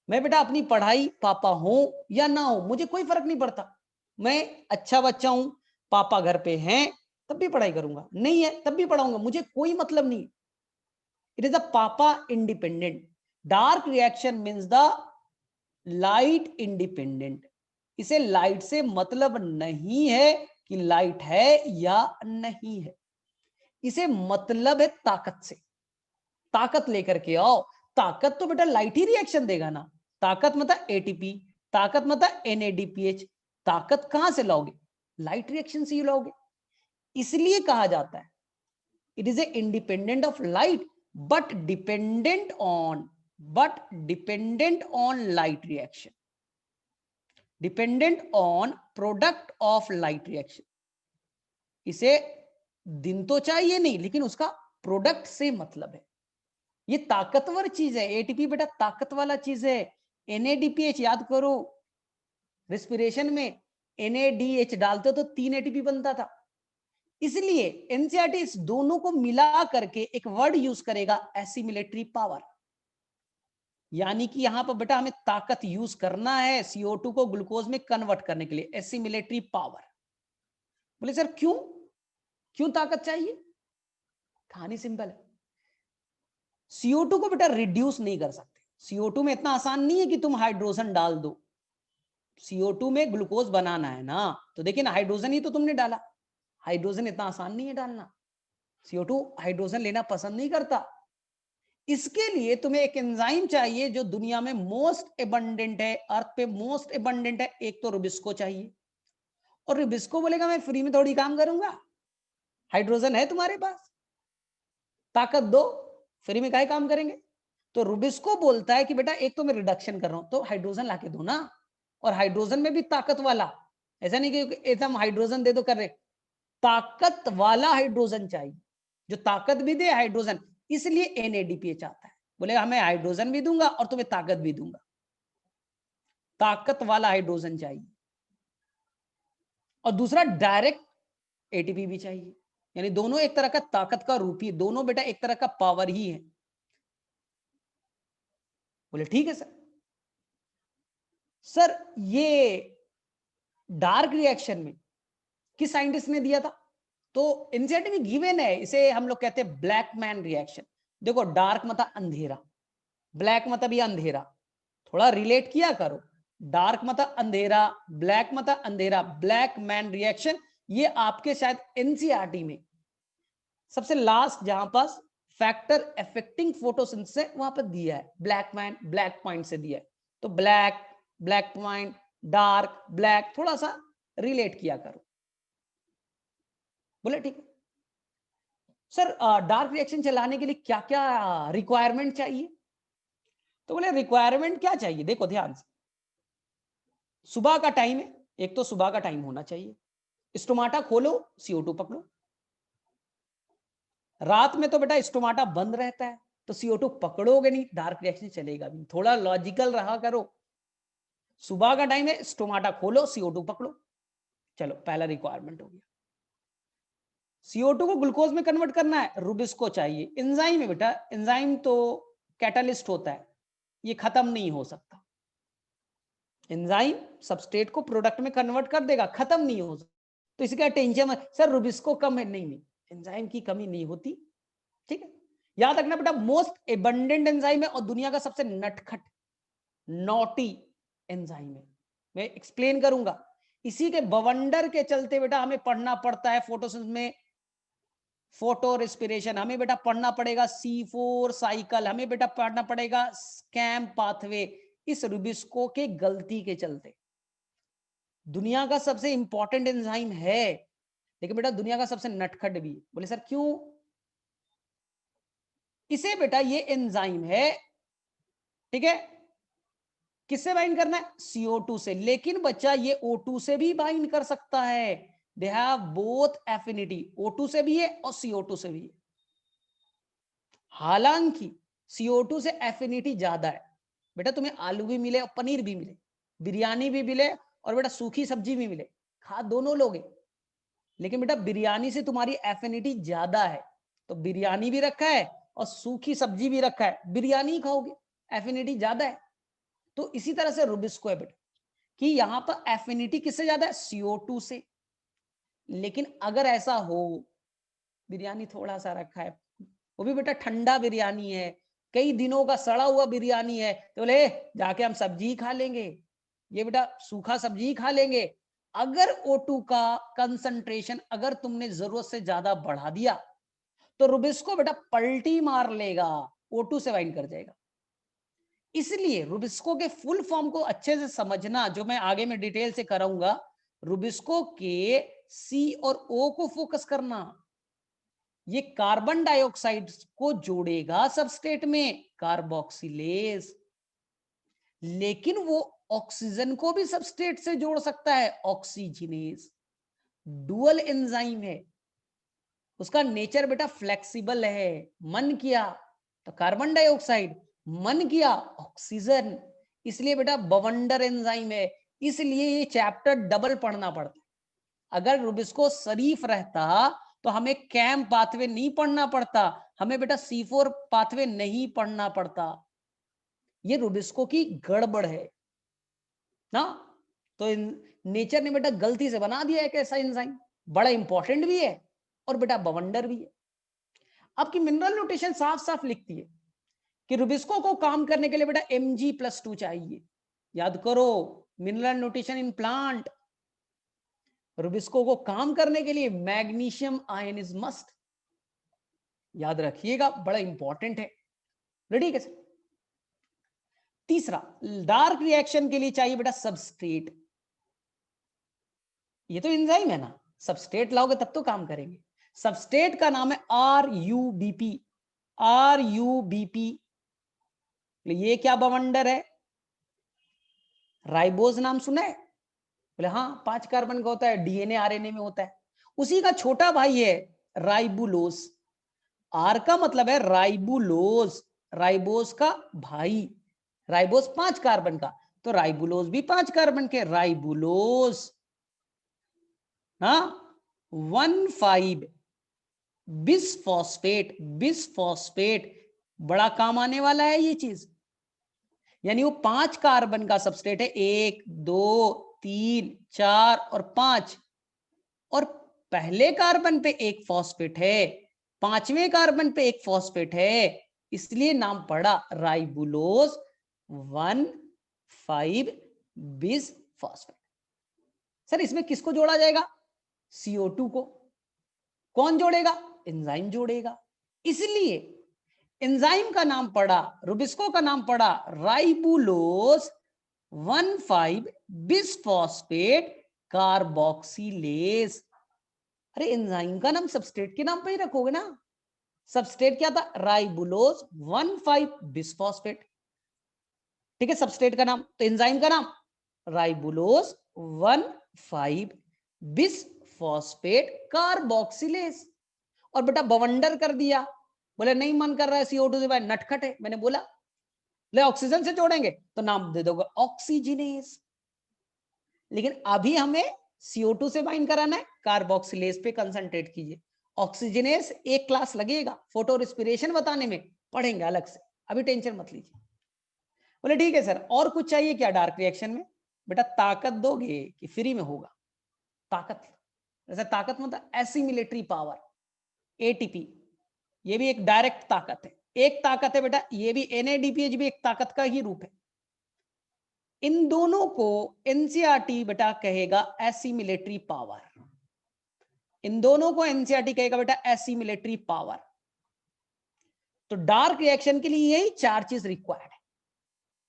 मैं बेटा अपनी पढ़ाई पापा हो या ना हो मुझे कोई फर्क नहीं पड़ता, मैं अच्छा बच्चा हूं, पापा घर पे हैं तब भी पढ़ाई करूंगा, नहीं है तब भी पढ़ाऊंगा, मुझे कोई मतलब नहीं। इट इज द पापा independent. Dark reaction means the light independent. इसे लाइट से मतलब नहीं है कि लाइट है या नहीं है, इसे मतलब है ताकत से। ताकत लेकर के आओ, ताकत तो बेटा लाइट ही रिएक्शन देगा ना। ताकत मतलब एटीपी, ताकत मतलब एनएडीपीएच। ताकत कहां से लाओगे? लाइट रिएक्शन से ही लाओगे। इसलिए कहा जाता है it is a independent of light but dependent on light reaction, dependent on product of light reaction. इसे दिन तो चाहिए नहीं, लेकिन उसका प्रोडक्ट से मतलब है। ये ताकतवर चीज है, एटीपी बेटा ताकत वाला चीज है। एनएडीपीएच याद करो, रेस्पिरेशन में एनएडीएच डालते तो 3 एटीपी बनता था। इसलिए एनसीईआरटी इस दोनों को मिला करके एक वर्ड यूज करेगा एसिमिलेटरी पावर, यानी कि यहां पर बेटा हमें ताकत यूज करना है CO2 को ग्लूकोज में कन्वर्ट करने के लिए, एसिमिलेटरी पावर। बोले सर क्यों, क्यों ताकत चाहिए? कहानी सिंपल है, CO2 को बेटा रिड्यूस नहीं कर सकते। CO2 में इतना आसान नहीं है कि तुम हाइड्रोजन डाल दो, CO2 में ग्लूकोज बनाना है ना, तो देखिए ना हाइड्रोजन ही तो तुमने डाला, हाइड्रोजन इतना आसान नहीं है डालना, CO2 हाइड्रोजन लेना पसंद नहीं करता। इसके लिए तुम्हें एक एंजाइम चाहिए जो दुनिया में मोस्ट एबंडेंट है, अर्थ पे मोस्ट एबंडेंट है, एक तो रुबिस्को चाहिए। और रुबिस्को बोलेगा मैं फ्री में थोड़ी काम करूंगा, हाइड्रोजन है तुम्हारे पास, ताकत दो, फ्री में काहे काम करेंगे। तो रुबिस्को बोलता है कि बेटा एक तो मैं रिडक्शन कर रहा हूं तो हाइड्रोजन लाके दो ना, और हाइड्रोजन में भी ताकत वाला, ऐसा नहीं कि एकदम हाइड्रोजन दे दो कर रहे, ताकत वाला हाइड्रोजन चाहिए जो ताकत भी दे हाइड्रोजन, इसलिए एनएडीपीएच आता है। बोले हमें हाइड्रोजन भी दूंगा और तुम्हें ताकत भी दूंगा, ताकत वाला हाइड्रोजन चाहिए, और दूसरा डायरेक्ट एटीपी भी चाहिए। यानी दोनों एक तरह का ताकत का रूप ही, दोनों बेटा एक तरह का पावर ही है। बोले ठीक है सर। सर ये डार्क रिएक्शन में किस साइंटिस्ट ने दिया था? तो एनसीईआरटी में गिवन है, इसे हम लोग कहते हैं ब्लैक मैन रिएक्शन। देखो डार्क मतलब अंधेरा, ब्लैक मतलब ये अंधेरा, थोड़ा रिलेट किया करो। डार्क मतलब अंधेरा, ब्लैक मतलब अंधेरा, ब्लैक मैन रिएक्शन, ये आपके शायद एनसीईआरटी में सबसे लास्ट जहां पास फैक्टर अफेक्टिंग फोटोसिंथेसिस वहां पर दिया है, ब्लैक मैन ब्लैक पॉइंट से दिया है। तो black, black point, dark, black, थोड़ा सा रिलेट किया करो। बोले ठीक है सर, डार्क रिएक्शन चलाने के लिए क्या क्या रिक्वायरमेंट चाहिए? तो बोले रिक्वायरमेंट क्या चाहिए, देखो ध्यान से, सुबह का टाइम है, एक तो सुबह का टाइम होना चाहिए, स्टोमाटा खोलो, CO2 पकड़ो। रात में तो बेटा स्टोमाटा बंद रहता है, तो CO2 पकड़ोगे नहीं, डार्क रिएक्शन चलेगा भी। थोड़ा लॉजिकल रहा करो। सुबह का टाइम है, स्टोमाटा खोलो, CO2 पकड़ो। चलो पहला रिक्वायरमेंट हो गया। CO2 को ग्लूकोज में कन्वर्ट करना है, रुबिस्को चाहिए। एंजाइम है बेटा, एंजाइम तो कैटालिस्ट होता है, ये खत्म नहीं हो सकता। एंजाइम सबस्ट्रेट को प्रोडक्ट में कन्वर्ट कर देगा, खत्म नहीं हो सकता। तो इसका टेंशन सर रुबिस्को कम है, नहीं नहीं, एंजाइम की कमी नहीं होती। ठीक है, याद रखना बेटा, मोस्ट एबंडेंट एंजाइम है और दुनिया का सबसे नटखट नॉटी एंजाइम है। मैं एक्सप्लेन करूंगा। इसी के बवंडर के चलते बेटा हमें पढ़ना पड़ता है फोटोसिंथेसिस में फोटो रेस्पिरेशन, हमें बेटा पढ़ना पड़ेगा C4 साइकिल, हमें बेटा पढ़ना पड़ेगा स्कैम पाथवे, इस रुबिस्को के गलती के चलते। दुनिया का सबसे इंपॉर्टेंट एंजाइम है, लेकिन बेटा दुनिया का सबसे नटखट भी। बोले सर क्यों? इसे बेटा ये एंजाइम है, ठीक है, किससे बाइंड करना है? CO2 से। लेकिन बच्चा ये O2 से भी बाइंड कर सकता है, they have both affinity, O2 से भी है और CO2 से भी है। हालांकि CO2 से एफिनिटी ज्यादा है। बेटा तुम्हें आलू भी मिले और पनीर भी मिले, बिरयानी भी मिले और बेटा सूखी सब्जी भी मिले, खा दोनों लोगे, लेकिन बेटा बिरयानी से तुम्हारी एफिनिटी ज्यादा है, तो बिरयानी भी रखा है और सूखी सब्जी भी रखा है, बिरयानी खाओगे, एफिनिटी ज्यादा है। तो इसी तरह से रुबिस्को है बेटा, कि यहां पर एफिनिटी किससे ज्यादा है? CO2 से। लेकिन अगर ऐसा हो बिरयानी थोड़ा सा रखा है, वो भी बेटा ठंडा बिरयानी है, कई दिनों का सड़ा हुआ बिरयानी है, तो बोले जाके हम सब्जी खा लेंगे, ये बेटा सूखा सब्जी खा लेंगे। अगर O2 का कंसंट्रेशन अगर तुमने जरूरत से ज्यादा बढ़ा दिया तो रुबिस्को बेटा पलटी मार लेगा, O2 से बाइंड कर जाएगा। इसलिए रुबिस्को के फुल फॉर्म को अच्छे से समझना, जो मैं आगे में डिटेल से कराऊंगा। रुबिस्को के C और O को फोकस करना, ये कार्बन डाइऑक्साइड को जोड़ेगा सबस्ट्रेट में, कार्बोक्सिलेज, लेकिन वो ऑक्सीजन को भी सबस्ट्रेट से जोड़ सकता है, ऑक्सीजिनेज। डुअल एंजाइम है, उसका नेचर बेटा फ्लेक्सिबल है। मन किया तो कार्बन डाइऑक्साइड, मन किया ऑक्सीजन, इसलिए बेटा बवंडर एंजाइम है। इसलिए ये चैप्टर डबल पढ़ना पड़ता है। अगर रुबिस्को शरीफ रहता तो हमें कैम पाथवे नहीं पढ़ना पड़ता, हमें बेटा C4 पाथवे नहीं पढ़ना पड़ता। ये रुबिस्को की गड़बड़ है ना, तो नेचर ने बेटा गलती से बना दिया एक ऐसा एंजाइम, बड़ा इंपॉर्टेंट भी है और बेटा बवंडर भी है। आपकी मिनरल नोटेशन साफ साफ लिखती है कि रुबिस्को को काम करने के लिए बेटा Mg+2 चाहिए। याद करो, mineral notation in plant, Rubisco को काम करने के लिए मैग्नीशियम आयन इज मस्ट, याद रखिएगा, बड़ा इंपॉर्टेंट है। रेडी कैसे? तीसरा, डार्क रिएक्शन के लिए चाहिए बेटा सबस्ट्रेट। ये तो एंजाइम है ना, सबस्ट्रेट लाओगे तब तो काम करेंगे। सबस्ट्रेट का नाम है RUBP। RUBP, ये क्या बवंडर है? राइबोज नाम सुना है? बोले हाँ, 5 कार्बन का होता है, DNA RNA में होता है। उसी का छोटा भाई है राइबुलोज। आर का मतलब है राइबुलोज, राइबोस का भाई, राइबोस 5 कार्बन का, तो राइबुलोज भी 5 कार्बन के, राइबुलोज, हाँ 1,5 बिसफॉस्फेट, बिसफॉस्फेट बड़ा काम आने वाला है ये चीज, यानी वो 5 कार्बन का सबस्ट्रेट है, 1 2 3 4 और 5, और पहले कार्बन पे एक फॉस्फेट है, 5वें कार्बन पे एक फॉस्फेट है, इसलिए नाम पड़ा राइबुलोज 1,5 बिस फॉस्फेट। सर इसमें किसको जोड़ा जाएगा? CO2 को। कौन जोड़ेगा? एंजाइम जोड़ेगा, इसलिए एंजाइम का नाम पड़ा, रुबिस्को का नाम पड़ा राइबुलोज 1,5 बिसफॉस्फेट कार्बोक्सिलेज। अरे एंजाइम का नाम सबस्ट्रेट के नाम पे ही रखोगे ना, सबस्ट्रेट क्या था? राइबुलोज 1,5 बिसफॉस्फेट, ठीक है, सबस्ट्रेट का नाम, तो एंजाइम का नाम राइबुलोज 1,5 बिसफॉस्फेट कार्बोक्सिलेज। और बेटा बवंडर कर दिया, बोले नहीं मन कर रहा है CO2 से भाई, नटखट है, मैंने बोला ले ऑक्सीजन से जोड़ेंगे तो नाम दे दोगे ऑक्सीजनेस, लेकिन अभी हमें CO2 से बाइंड कराना है, कार्बोक्सिलेज पे कंसंट्रेट कीजिए। ऑक्सीजनेस एक क्लास लगेगा, फोटो रेस्पिरेशन बताने में पढ़ेंगे अलग से, अभी टेंशन मत लीजिए। बोले ठीक है सर, और कुछ चाहिए क्या डार्क रिएक्शन में? बेटा ताकत दोगे कि फ्री में होगा? ताकत, जैसे ताकत मतलब एसिमिलेटरी पावर, ATP, ये भी एक डायरेक्ट ताकत है, एक ताकत है बेटा, ये भी NADPH भी एक ताकत का ही रूप है। इन दोनों को NCERT बेटा कहेगा एसिमिलेटरी पावर, इन दोनों को NCERT कहेगा बेटा एसिमिलेटरी पावर। तो डार्क रिएक्शन के लिए यही 4 चीज रिक्वायर्ड है।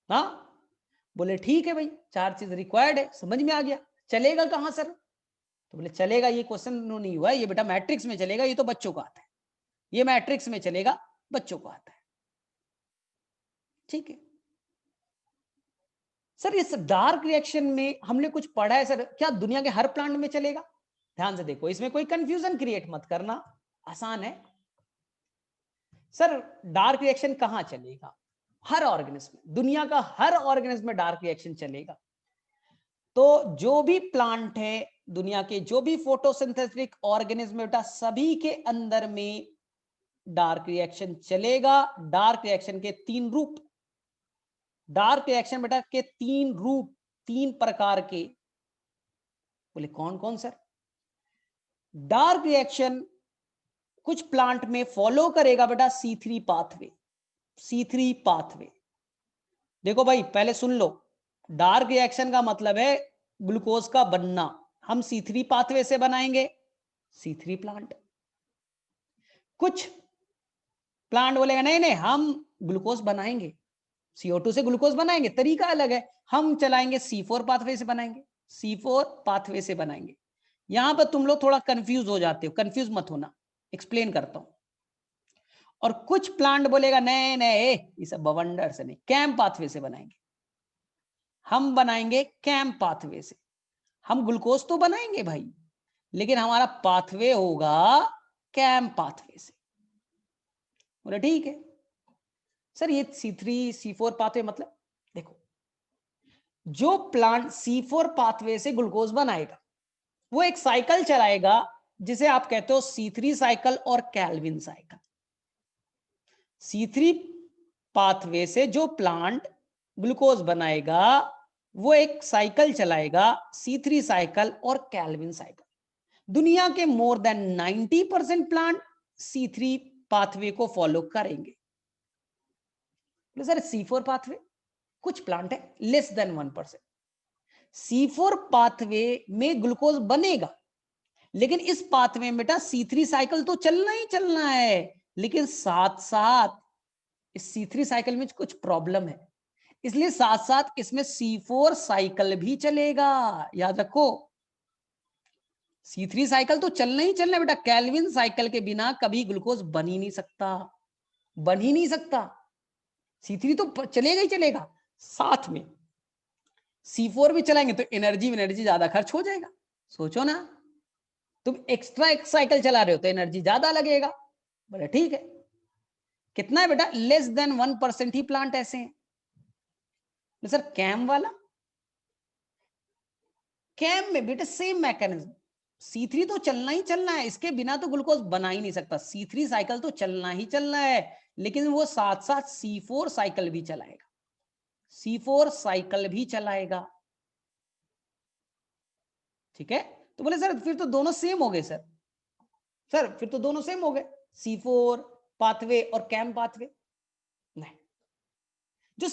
हाँ बोले ठीक है भाई, 4 चीज रिक्वायर्ड है, समझ में आ गया। चलेगा कहां सर? तो बोले चलेगा, ये क्वेश्चन नहीं हुआ, ये बेटा मैट्रिक्स में चलेगा, ये तो बच्चों को आता है, ये मैट्रिक्स में चलेगा, बच्चों को आता है, ठीक है। सर इस डार्क रिएक्शन में हमने कुछ पढ़ा है सर, क्या दुनिया के हर प्लांट में चलेगा? ध्यान से देखो, इसमें कोई कंफ्यूजन क्रिएट मत करना, आसान है। सर डार्क रिएक्शन कहां चलेगा? हर ऑर्गेनिज्म में, दुनिया का हर ऑर्गेनिज्म में डार्क रिएक्शन चलेगा। तो जो भी प्लांट है दुनिया के, जो भी फोटोसिंथेटिक ऑर्गेनिज्म बेटा, सभी के अंदर में डार्क रिएक्शन चलेगा। डार्क रिएक्शन के 3 रूप, डार्क रिएक्शन बेटा के 3 रूप, 3 प्रकार के। बोले कौन कौन सर? डार्क रिएक्शन कुछ प्लांट में फॉलो करेगा बेटा C3 पाथवे, C3 पाथवे। देखो भाई पहले सुन लो, डार्क रिएक्शन का मतलब है ग्लूकोज का बनना, हम C3 पाथवे से बनाएंगे C3 प्लांट। कुछ प्लांट बोलेगा नहीं नहीं हम ग्लूकोज बनाएंगे, CO2 से ग्लूकोज बनाएंगे, तरीका अलग है, हम चलाएंगे C4 पाथवे से बनाएंगे, C4 पाथवे से बनाएंगे। यहां पर तुम लोग थोड़ा कंफ्यूज हो जाते हो, कंफ्यूज मत होना, एक्सप्लेन करता हूं। और कुछ प्लांट बोलेगा नहीं नहीं ये सब बवंडर से नहीं, कैम पाथवे से बनाएंगे, हम बनाएंगे कैम पाथवे से। हम ग्लूकोज तो बनाएंगे भाई, लेकिन हमारा पाथवे होगा कैम पाथवे से। बोले ठीक है सर, ये C3 C4 पाथवे मतलब, देखो जो प्लांट C4 पाथवे से ग्लूकोज बनाएगा वो एक साइकिल चलाएगा जिसे आप कहते हो C3 साइकिल और कैल्विन साइकिल। C3 पाथवे से जो प्लांट ग्लूकोज बनाएगा वो एक साइकिल चलाएगा, C3 साइकिल और कैल्विन साइकिल। दुनिया के more than 90% plant C3 pathway को फॉलो करेंगे। सर C4 पाथवे कुछ प्लांट है लेस देन 1%। C4 पाथवे में ग्लूकोज बनेगा, लेकिन इस पाथवे में बेटा C3 साइकिल तो चलना ही चलना है, लेकिन साथ साथ इस C3 साइकिल में कुछ प्रॉब्लम है, इसलिए साथ साथ इसमें C4 साइकिल भी चलेगा। याद रखो C3 साइकिल तो चलना ही चलना है बेटा, कैल्विन साइकिल के बिना कभी ग्लूकोज बन ही नहीं सकता, बन ही नहीं सकता। C3 तो चलेगा ही चलेगा, साथ में C4 भी चलाएंगे तो एनर्जी ज्यादा खर्च हो जाएगा। सोचो ना, तुम एक्स्ट्रा एक साइकिल चला रहे हो तो एनर्जी ज्यादा लगेगा। बोले ठीक है, कितना है बेटा, लेस देन 1% ही प्लांट ऐसे हैं। सर कैम वाला, कैम में बेटा सेम मैकेनिज्म, C3 तो चलना ही चलना है, इसके बिना तो ग्लूकोज बना ही नहीं सकता। C3 साइकिल तो चलना ही चलना है, लेकिन वो साथ साथ C4 साइकिल भी चलाएगा, C4 साइकिल भी चलाएगा। ठीक है, तो बोले सर फिर तो दोनों सेम हो गए सर, सर फिर तो दोनों सेम हो गए, C4 पाथवे और कैम पाथवे। नहीं, जो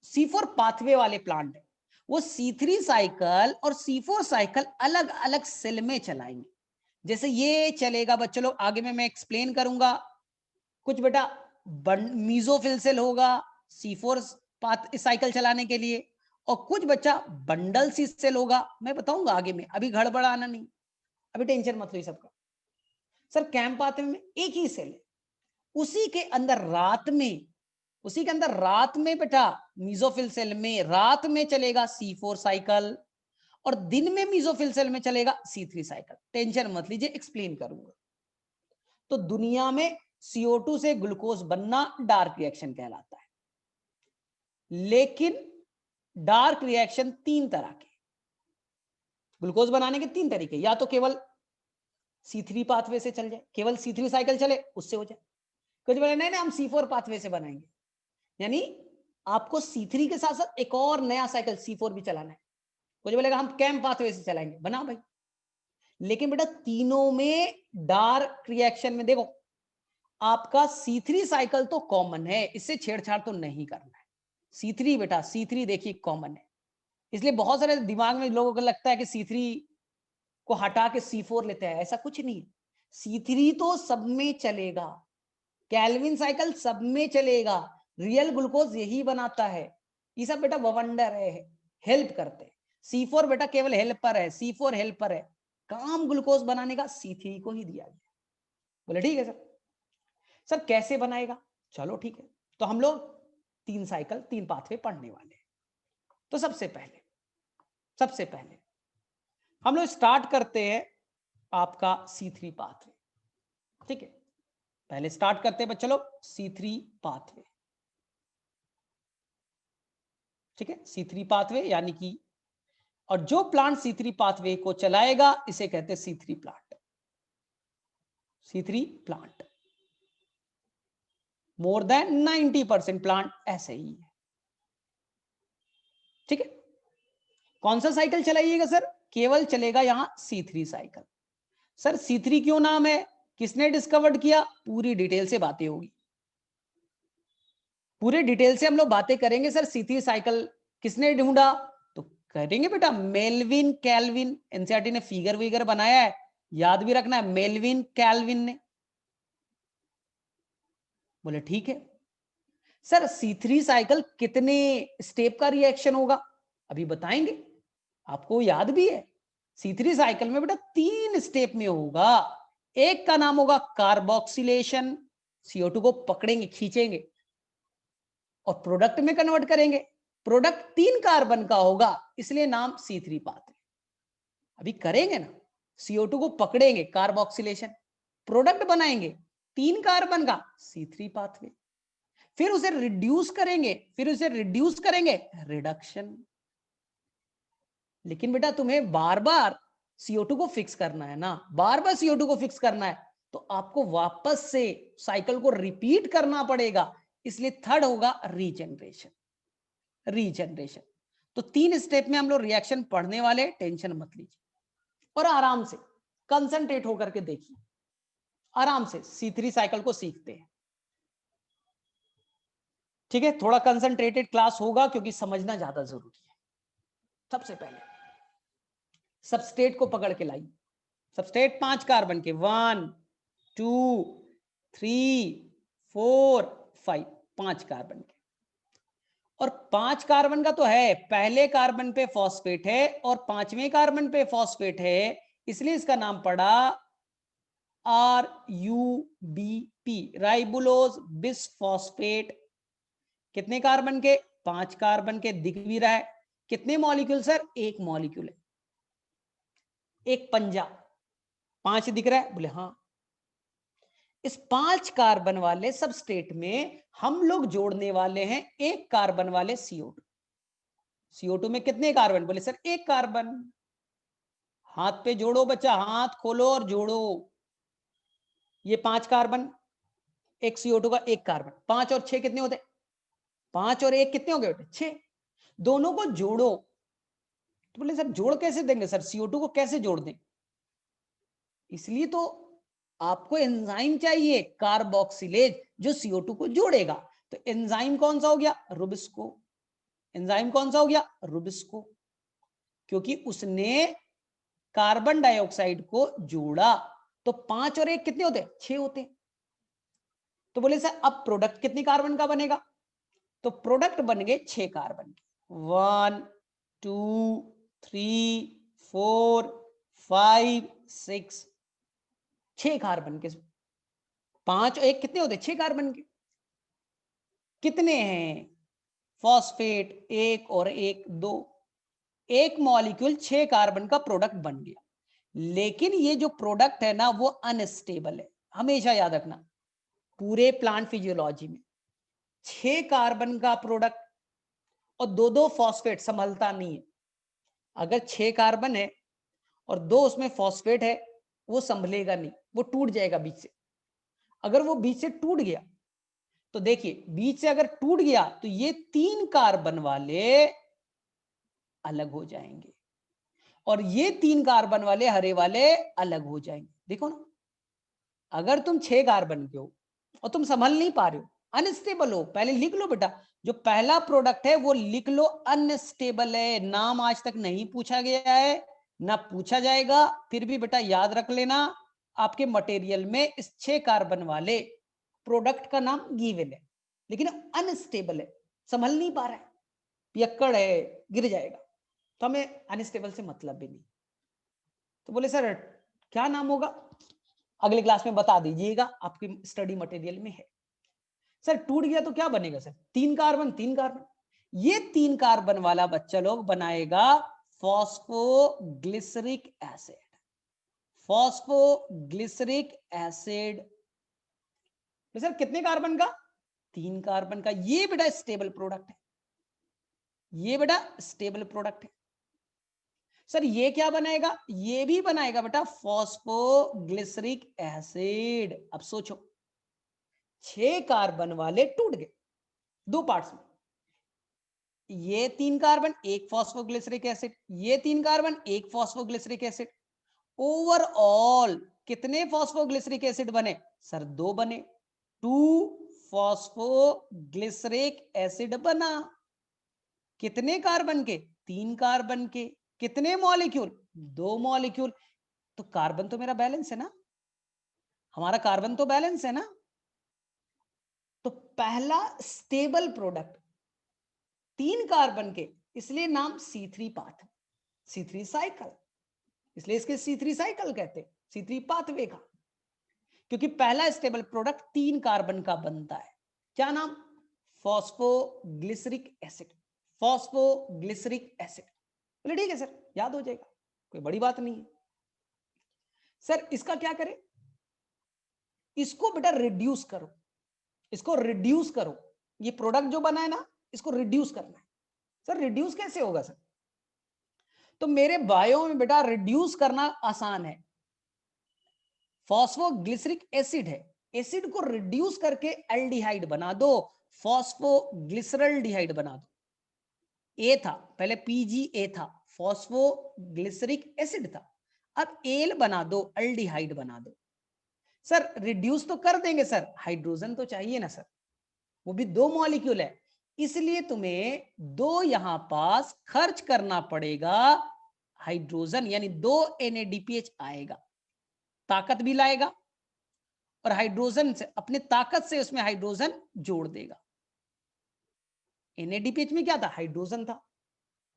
C4 पाथवे वाले प्लांट है, वो C3 साइकिल और C4 साइकिल अलग अलग सेल में चलाएंगे। जैसे ये चलेगा बच्चों लोग, आगे में मैं एक्सप्लेन करूंगा। कुछ बेटा मीजोफिल सेल होगा C4 साइकिल चलाने के लिए, और कुछ बच्चा बंडल सी सेल होगा, मैं बताऊंगा आगे में, अभी गड़बड़ाना नहीं, अभी टेंशन मत लो सबका। सर कैंप पाथवे में एक ही सेल है, उसी के अंदर रात में बेटा मीजोफिल सेल में रात में चलेगा C4 साइकिल, और दिन में मीजोफिल सेल में चलेगा C3 साइकिल। टेंशन मत लीजिए, एक्सप्लेन करूंगा। तो दुनिया में CO2 से ग्लूकोज बनना डार्क रिएक्शन कहलाता है, लेकिन डार्क रिएक्शन 3 तरह के, ग्लूकोज बनाने के 3 तरीके, या तो केवल C3 पाथवे से चल जाए, केवल C3 साइकिल चले उससे हो जाए। कुछ बोले नहीं हम C4 पाथवे से बनाएंगे, यानी आपको C3 के साथ साथ एक और नया साइकिल C4 भी चलाना है। कुछ बोलेगा हम कैम पाथवे से चलाएंगे, बना भाई। लेकिन बेटा तीनों में डार्क रिएक्शन में देखो, आपका C3 साइकिल तो कॉमन है, इससे छेड़छाड़ तो नहीं करना है। C3 बेटा C3 देखिए कॉमन है, इसलिए बहुत सारे दिमाग में लोगों को लगता है कि C3 को हटा के C4 लेते हैं, ऐसा कुछ नहीं है। C3 तो सब में चलेगा, कैल्विन साइकिल सब में चलेगा, रियल ग्लूकोज यही बनाता है। ये सब बेटा वंडर है, हेल्प करते हैं। C4 बेटा केवल हेल्पर है, C4 हेल्पर है, काम ग्लूकोज बनाने का C3 को ही दिया गया। बोले ठीक है सर, सर कैसे बनाएगा, चलो ठीक है। तो हम लोग 3 साइकिल 3 पाथवे पढ़ने वाले हैं। तो सबसे पहले हम लोग स्टार्ट करते हैं आपका C3 पाथवे। ठीक है, पहले स्टार्ट करते हैं बच्चों लोग C3 पाथवे। ठीक है, C3 पाथवे यानी कि, और जो प्लांट C3 पाथवे को चलाएगा इसे कहते हैं C3 plant. C3 plant more than 90% plant ऐसे ही है। ठीक है, कौन सा साइकिल चलाइएगा सर, केवल चलेगा यहां C3 साइकिल। सर C3 क्यों नाम है, किसने डिस्कवर्ड किया, पूरी डिटेल से बातें होगी, पूरे डिटेल से हम लोग बातें करेंगे। सर C3 साइकिल किसने ढूंढा, तो करेंगे बेटा मेल्विन कैल्विन, एनसीईआरटी ने फिगर विगर बनाया है, याद भी रखना है, मेल्विन कैल्विन ने। बोले ठीक है। सर C3 साइकिल कितने स्टेप का रिएक्शन होगा, अभी बताएंगे, आपको याद भी है। C3 साइकिल में बेटा 3 स्टेप में होगा। एक का नाम होगा कार्बोक्सिलेशन, CO2 को पकड़ेंगे खींचेंगे और प्रोडक्ट में कन्वर्ट करेंगे। प्रोडक्ट 3 कार्बन का होगा, इसलिए नाम C3 पाथवे। अभी करेंगे ना, CO2 को पकड़ेंगे कार्बोक्सिलेशन, प्रोडक्ट बनाएंगे 3 कार्बन का, C3 पाथवे। फिर उसे रिड्यूस करेंगे, रिडक्शन। लेकिन बेटा तुम्हें बार बार CO2 को फिक्स करना है ना, बार बार CO2 को फिक्स करना है, तो आपको वापस से साइकिल को रिपीट करना पड़ेगा, इसलिए थर्ड होगा रीजनरेशन। तो 3 स्टेप में हम लोग रिएक्शन पढ़ने वाले, टेंशन मत लीजिए और आराम से कंसंट्रेट होकर के देखिए, आराम से C3 साइकिल को सीखते हैं। ठीक है, थोड़ा कंसंट्रेटेड क्लास होगा क्योंकि समझना ज्यादा जरूरी है। सबसे पहले सबस्ट्रेट को पकड़ के लाइए, सबस्ट्रेट 5 कार्बन के, 1 2 3 4 5, 5 कार्बन के, और 5 कार्बन का तो है, पहले कार्बन पे फॉस्फेट है और 5वें कार्बन पे फॉस्फेट है, इसलिए इसका नाम पड़ा RUBP, राइबुलोज बिसफॉस्फेट। कितने कार्बन के, 5 कार्बन के, दिख भी रहा है। कितने मॉलिक्यूल सर, एक मॉलिक्यूल है, एक पंजा, 5 दिख रहा है, बोले हाँ। इस 5 कार्बन वाले सबस्ट्रेट में हम लोग जोड़ने वाले हैं 1 कार्बन वाले CO2। CO2 में कितने कार्बन? बोले सर 1 कार्बन। हाथ पे जोड़ो बच्चा, हाथ खोलो और जोड़ो। ये 5 कार्बन, एक CO2 का 1 कार्बन, 5 और 6 कितने होते? 5 और 1 कितने हो गए बेटे? 6। दोनों को जोड़ो। तो बोले सर जोड़ कैसे देंगे सर, CO2 को कैसे जोड़ दें? इसलिए तो आपको एंजाइम चाहिए कार्बोक्सिलेज जो CO2 को जोड़ेगा। तो एंजाइम कौन सा हो गया? रुबिस्को। एंजाइम कौन सा हो गया? रुबिस्को, क्योंकि उसने कार्बन डाइऑक्साइड को जोड़ा। तो 5 और 1 कितने होते? 6 होते। तो बोले सर अब प्रोडक्ट कितने कार्बन का बनेगा? तो प्रोडक्ट बन गए 6 कार्बन के। 1 2 3 4 5 6, 6 कार्बन के। 5 और 1 कितने होते? 6 कार्बन के। कितने हैं? फॉस्फेट 1 और 1 2, एक मॉलिक्यूल 6 कार्बन का प्रोडक्ट बन गया। लेकिन ये जो प्रोडक्ट है ना वो अनस्टेबल है। हमेशा याद रखना, पूरे प्लांट फिजियोलॉजी में 6 कार्बन का प्रोडक्ट और 2-2 फॉस्फेट संभलता नहीं है। अगर 6 कार्बन है और 2 उसमें फॉस्फेट है, वो संभलेगा नहीं, वो टूट जाएगा बीच से। अगर वो बीच से टूट गया तो देखिए, बीच से अगर टूट गया तो ये 3 कार्बन वाले अलग हो जाएंगे और ये 3 कार्बन वाले हरे वाले अलग हो जाएंगे। देखो ना, अगर तुम 6 कार्बन के हो और तुम संभल नहीं पा रहे हो, अनस्टेबल हो, पहले लिख लो बेटा, जो पहला प्रोडक्ट है वो लिख लो अनस्टेबल है। नाम आज तक नहीं पूछा गया है, ना पूछा जाएगा, फिर भी बेटा याद रख लेना, आपके मटेरियल में इस 6 कार्बन वाले प्रोडक्ट का नाम गिवन है, लेकिन अनस्टेबल है, संभल नहीं पा रहा है, पियक्कड़ है, गिर जाएगा, तो हमें अनस्टेबल से मतलब भी नहीं। तो बोले सर क्या नाम होगा? अगले क्लास में बता दीजिएगा, आपकी स्टडी मटेरियल में है। सर टूट गया तो क्या बनेगा सर? 3 कार्बन 3 कार्बन, ये 3 कार्बन वाला बच्चा लोग बनाएगा phosphoglyceric acid. Phosphoglyceric acid sir कितने कार्बन का? 3 कार्बन का। ये बेटा स्टेबल प्रोडक्ट है, ये बेटा स्टेबल प्रोडक्ट है। सर ये क्या बनाएगा? ये भी बनाएगा बेटा फॉस्फोग्लिसरिक एसिड। अब सोचो, 6 कार्बन वाले टूट गए 2 पार्ट्स में, ये 3 कार्बन एक फॉस्फोग्लिसरिक एसिड, ये 3 कार्बन एक फॉस्फोग्लिसरिक एसिड। ओवरऑल कितने फॉस्फोग्लिसरिक एसिड बने? सर 2 बने, 2 फॉस्फोग्लिसरिक एसिड बना। कितने कार्बन के? 3 कार्बन के। कितने मॉलिक्यूल? 2 मॉलिक्यूल। तो कार्बन तो मेरा बैलेंस है ना, हमारा कार्बन तो बैलेंस है ना। तो पहला स्टेबल प्रोडक्ट 3 कार्बन के, इसलिए नाम C3 पाथ, C3 साइकिल, इसलिए इसके C3 साइकिल कहते हैं, C3 पाथवे का, क्योंकि पहला स्टेबल प्रोडक्ट 3 कार्बन का बनता है। क्या नाम? Phosphoglyceric acid. Phosphoglyceric acid. बोले ठीक है सर, याद हो जाएगा, कोई बड़ी बात नहीं है। सर इसका क्या करें? इसको बेटा रिड्यूस करो, इसको रिड्यूस करो। ये प्रोडक्ट जो बना है ना, इसको रिड्यूस करना है। सर रिड्यूस कैसे होगा सर? तो मेरे बायो में बेटा रिड्यूस करना आसान है। फॉस्फोग्लिसरिक एसिड है, एसिड को रिड्यूस करके एल्डिहाइड बना दो, फॉस्फोग्लिसरल्डिहाइड बना दो। ए था पहले, PgA था, फॉस्फोग्लिसरिक एसिड था, अब एल बना दो, एल्डिहाइड बना दो। सर रिड्यूस तो कर देंगे सर, हाइड्रोजन तो चाहिए ना सर, वो भी 2 मॉलिक्यूल है, इसलिए तुम्हें 2 यहां पास खर्च करना पड़ेगा। हाइड्रोजन यानी 2 NADPH आएगा, ताकत भी लाएगा और हाइड्रोजन से अपने ताकत से उसमें हाइड्रोजन जोड़ देगा। NADPH में क्या था? हाइड्रोजन था,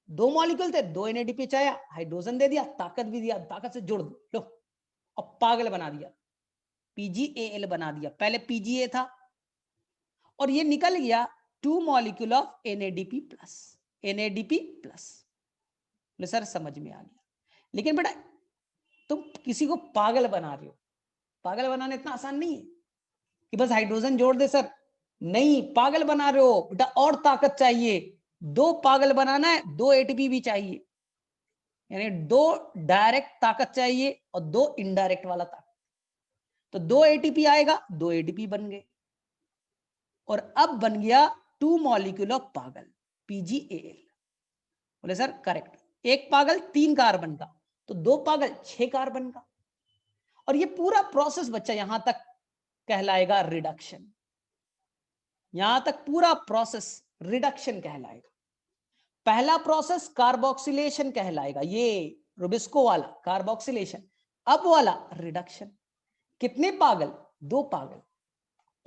2 मॉलिक्यूल थे, 2 NADPH आया, हाइड्रोजन दे दिया, ताकत भी दिया, ताकत से जोड़ दो, लो अब पागल बना दिया, PgAl बना दिया। पहले PGA था और ये निकल गया 2 molecule of NADP plus, NADP plus. Sir समझ में आ गया, लेकिन बेटा तुम किसी को पागल बना रहे हो, पागल बनाना इतना आसान नहीं है। कि बस हाइड्रोजन जोड़ दे सर, नहीं, पागल बना रहे हो बेटा, और ताकत चाहिए। 2 पागल बनाना है, 2 एटीपी भी चाहिए, यानी 2 डायरेक्ट ताकत चाहिए और 2 इनडायरेक्ट वाला ताकत। तो 2 एटीपी आएगा, 2 एटीपी बन गए, और अब बन गया 2 मॉलिक्यूल ऑफ पागल, PgAl। बोले सर करेक्ट, 1 पागल 3 कार्बन का, तो 2 पागल 6 कार्बन का। और ये पूरा प्रोसेस बच्चा यहां तक कहलाएगा रिडक्शन, यहां तक पूरा प्रोसेस रिडक्शन कहलाएगा। पहला प्रोसेस कार्बोक्सिलेशन कहलाएगा, ये रुबिस्को वाला कार्बोक्सिलेशन। अब वाला रिडक्शन। कितने पागल? 2 पागल,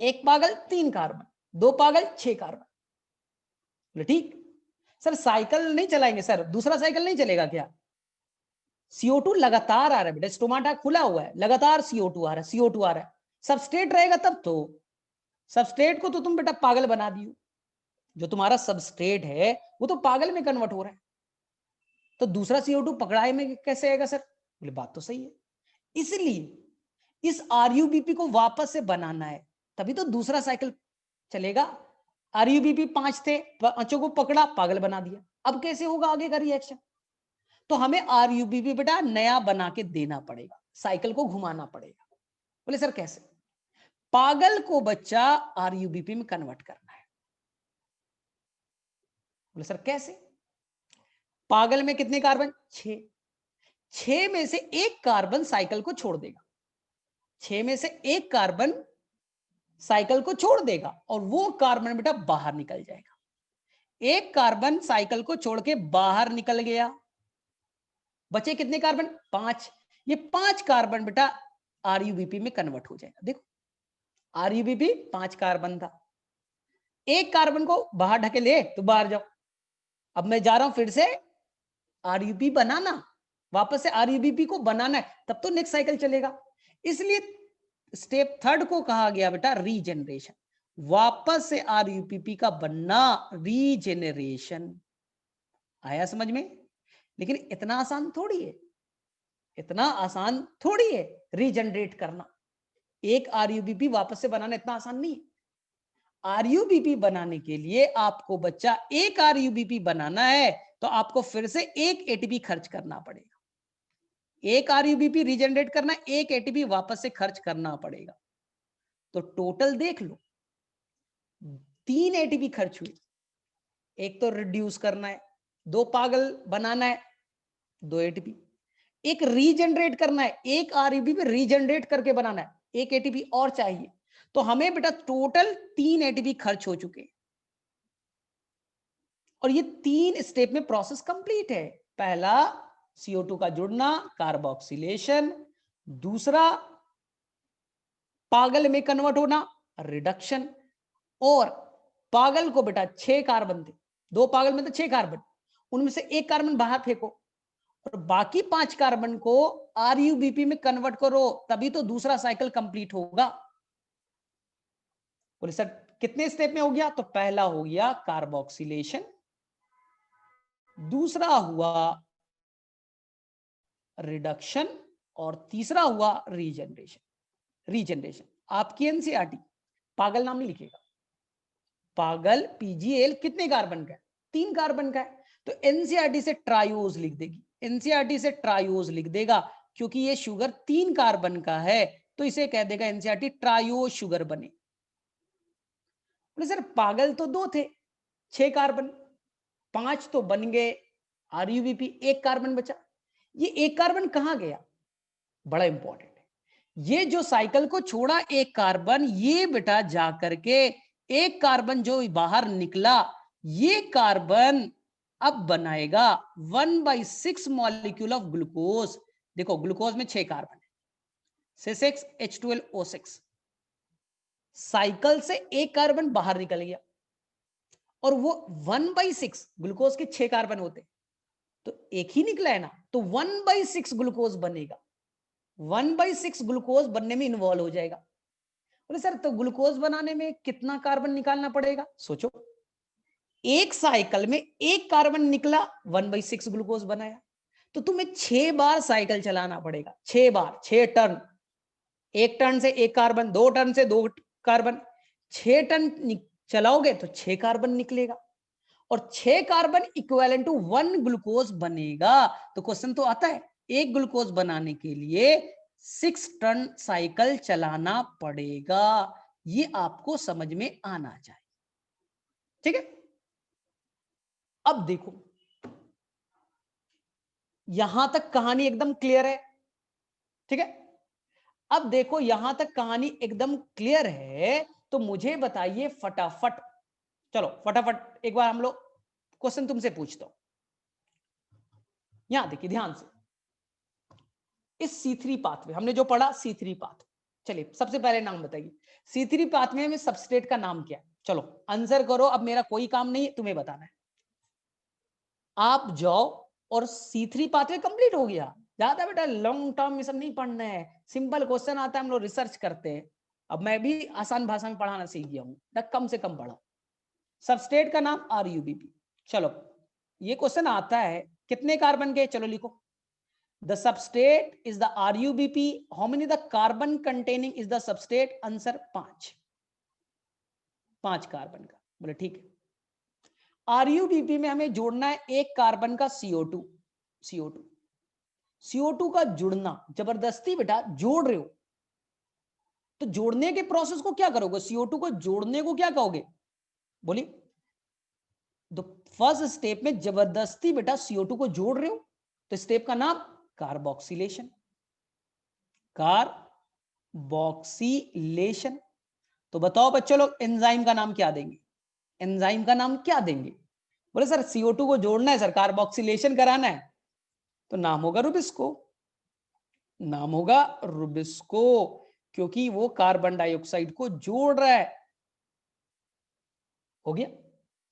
1 पागल 3 कार्बन, 2 पागल 6 कार्बन। ठीक सर, साइकिल नहीं चलाएंगे सर, दूसरा साइकिल नहीं चलेगा क्या? CO2 लगातार आ रहा है बेटा, स्टोमाटा खुला हुआ है, लगातार CO2 आ रहा है, CO2 आ रहा है। सबस्ट्रेट रहेगा तब तो, सबस्ट्रेट को तो तुम बेटा पागल बना दियो, जो तुम्हारा सबस्ट्रेट है वो तो पागल में कन्वर्ट हो रहा है, तो दूसरा CO2 पकड़ाए में कैसे आएगा सर? बोले बात तो सही है। इसलिए इस RUBP को वापस से बनाना है, तभी तो दूसरा साइकिल चलेगा। RUBP 5 थे, 5 को पकड़ा, पागल बना दिया, अब कैसे होगा आगे का रिएक्शन? तो हमें RUBP बेटा नया बना के देना पड़ेगा, साइकिल को घुमाना पड़ेगा। बोले सर कैसे? पागल को बच्चा RUBP में कन्वर्ट करना है। बोले सर कैसे? पागल में कितने कार्बन? 6। 6 में से 1 कार्बन साइकिल को छोड़ देगा, 6 में से 1 कार्बन साइकिल को छोड़ देगा, और वो कार्बन बेटा बाहर निकल जाएगा। 1 कार्बन साइकिल को छोड़ के बाहर निकल गया, बचे कितने कार्बन? 5। ये 5 कार्बन बेटा RUBP में कन्वर्ट हो जाएगा। देखो RUBP 5 कार्बन था, 1 कार्बन को बाहर ढकेले तो बाहर जाओ। अब मैं जा रहा हूं फिर से RUBP बनाना, वापस से RUBP को बनाना है, तब तो नेक्स्ट साइकिल चलेगा। इसलिए स्टेप 3 को कहा गया बेटा रीजेनरेशन, वापस से RUBP का बनना, रीजेनरेशन। आया समझ में? लेकिन इतना आसान थोड़ी है, इतना आसान थोड़ी है रीजनरेट करना। एक RUBP वापस से बनाना इतना आसान नहीं है। RUBP बनाने के लिए आपको बच्चा 1 RUBP बनाना है, तो आपको फिर से 1 ATP खर्च करना पड़ेगा। 1 RUBP रीजनरेट करना, 1 ATP वापस से खर्च करना पड़ेगा। तो टोटल देख लो, 3 ATP खर्च हुई। एक तो रिड्यूस करना है, 2 पागल बनाना है, 2 ATP। एक रीजनरेट करना है, 1 RUBP रीजनरेट करके बनाना है, 1 ATP और चाहिए। तो हमें बेटा टोटल 3 ATP खर्च हो चुके, और ये 3 स्टेप में प्रोसेस कंप्लीट है। पहला CO2 का जुड़ना, कार्बोक्सिलेशन। दूसरा पागल में कन्वर्ट होना, रिडक्शन। और पागल को बेटा 6 कार्बन थे, 2 पागल में तो 6 कार्बन, उनमें से 1 कार्बन बाहर फेंको, और बाकी 5 कार्बन को RUBP में कन्वर्ट करो, तभी तो दूसरा साइकिल कंप्लीट होगा। बोले सर कितने स्टेप में हो गया? तो पहला हो गया कार्बोक्सिलेशन, दूसरा हुआ रिडक्शन, और तीसरा हुआ रीजनरेशन। रीजनरेशन आपकी NCERT पागल नाम नहीं लिखेगा, पागल PgAl कितने कार्बन का है? 3 कार्बन का है, तो NCERT से ट्रायोज लिख देगी, NCERT से ट्रायोज लिख देगा, क्योंकि ये शुगर 3 कार्बन का है, तो इसे कह देगा NCERT ट्रायोज शुगर बने। सर पागल तो 2 थे, 6 कार्बन, 5 तो बन गए, RUBP 1 कार्बन बचा। ये 1 कार्बन कहां गया? बड़ा इंपॉर्टेंट है, ये जो साइकिल को छोड़ा 1 कार्बन, ये बेटा जाकर के 1 कार्बन जो बाहर निकला, ये कार्बन अब बनाएगा 1/6 मॉलिक्यूल ऑफ ग्लूकोज। देखो ग्लूकोज में 6 कार्बन है, C6H12O6, साइकिल से 1 कार्बन बाहर निकल गया, और वो 1/6 ग्लूकोज के 6 कार्बन होते, तो एक ही निकला है ना, तो 1/6 ग्लूकोज बनेगा, 1/6 ग्लूकोज बनने में इन्वॉल्व हो जाएगा। बोले सर तो ग्लूकोज बनाने में कितना कार्बन निकालना पड़ेगा? सोचो, एक साइकिल में 1 कार्बन निकला, 1/6 ग्लूकोज बनाया, तो तुम्हें 6 बार साइकिल चलाना पड़ेगा, 6 बार, 6 टर्न। 1 टर्न से 1 कार्बन, 2 टर्न से 2 कार्बन, 6 टन चलाओगे तो 6 कार्बन निकलेगा, और 6 कार्बन इक्विवेलेंट टू 1 ग्लूकोज बनेगा। तो क्वेश्चन तो आता है, एक ग्लूकोज बनाने के लिए 6 टन साइकिल चलाना पड़ेगा। ये आपको समझ में आना चाहिए, ठीक है। अब देखो, यहां तक कहानी एकदम क्लियर है, ठीक है। अब देखो यहां तक कहानी एकदम क्लियर है, तो मुझे बताइए फटाफट, चलो फटाफट एक बार हम लोग क्वेश्चन तुमसे पूछता हूं। यहां देखिए ध्यान से, इस C3 पाथवे हमने जो पढ़ा, C3 पाथ, चलिए सबसे पहले नाम बताइए, C3 पाथवे में सबस्ट्रेट का नाम क्या है? चलो आंसर करो, अब मेरा कोई काम नहीं है, तुम्हें बताना है। आप जाओ और C3 पाथवे कंप्लीट हो गया। ज्यादा बेटा लॉन्ग टर्म में सब नहीं पढ़ना है, सिंपल क्वेश्चन आता है, हम लोग रिसर्च करते हैं। अब मैं भी आसान भाषा में पढ़ाना सीख गया हूं, कम से कम पढ़ा। सबस्ट्रेट का नाम RUBP। चलो ये क्वेश्चन आता है, कितने कार्बन के? चलो लिखो, the substrate is the RUBP, how many the carbon containing is the substrate? Answer 5 carbon का। बोले ठीक है, RUBP में हमें जोड़ना है एक कार्बन का CO2। CO2 का जुड़ना, जबरदस्ती बेटा जोड़ रहे हो, तो जोड़ने के प्रोसेस को क्या करोगे? CO2 को जोड़ने को क्या कहोगे? बोलिए। तो फर्स्ट स्टेप में जबरदस्ती बेटा CO2 को जोड़ रहे हो, तो स्टेप का नाम कार्बोक्सिलेशन। कार्बोक्सिलेशन। तो बताओ बच्चों लोग, एंजाइम का नाम क्या देंगे? एंजाइम का नाम क्या देंगे? बोले सर CO2 को जोड़ना है सर, कार्बोक्सिलेशन कराना है, तो नाम होगा रुबिस्को। नाम होगा रुबिस्को, क्योंकि वो कार्बन डाइऑक्साइड को जोड़ रहा है। हो गया,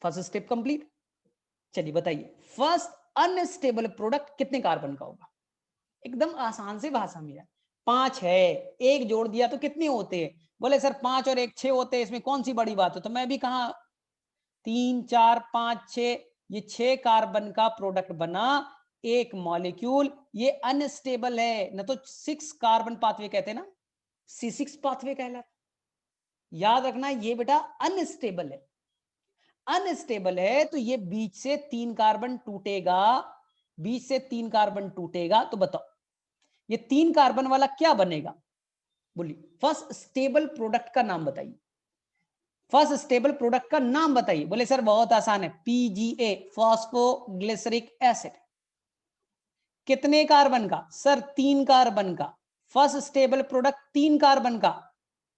फर्स्ट स्टेप कंप्लीट। चलिए बताइए, फर्स्ट अनस्टेबल प्रोडक्ट कितने कार्बन का होगा? एकदम आसान से भाषा में है, 5 है, एक जोड़ दिया तो कितने होते हैं? बोले सर 5 और 1 6 होते हैं, इसमें कौन सी बड़ी बात है? तो मैं भी कहा 3 4 5 6, ये 6 कार्बन का प्रोडक्ट बना एक मॉलिक्यूल। ये अनस्टेबल है ना, तो 6 कार्बन पाथवे कहते हैं ना, C6 पाथवे कहलाता। याद रखना ये बेटा अनस्टेबल है। अनस्टेबल है तो ये बीच से 3 कार्बन टूटेगा, बीच से 3 कार्बन टूटेगा। तो बताओ ये 3 कार्बन वाला क्या बनेगा? बोलिए, फर्स्ट स्टेबल प्रोडक्ट का नाम बताइए, फर्स्ट स्टेबल प्रोडक्ट का नाम बताइए। बोले सर बहुत आसान है, PGA, फॉस्फोग्लिसरिक एसिड। कितने कार्बन का? सर 3 कार्बन का। फर्स्ट स्टेबल प्रोडक्ट 3 कार्बन का,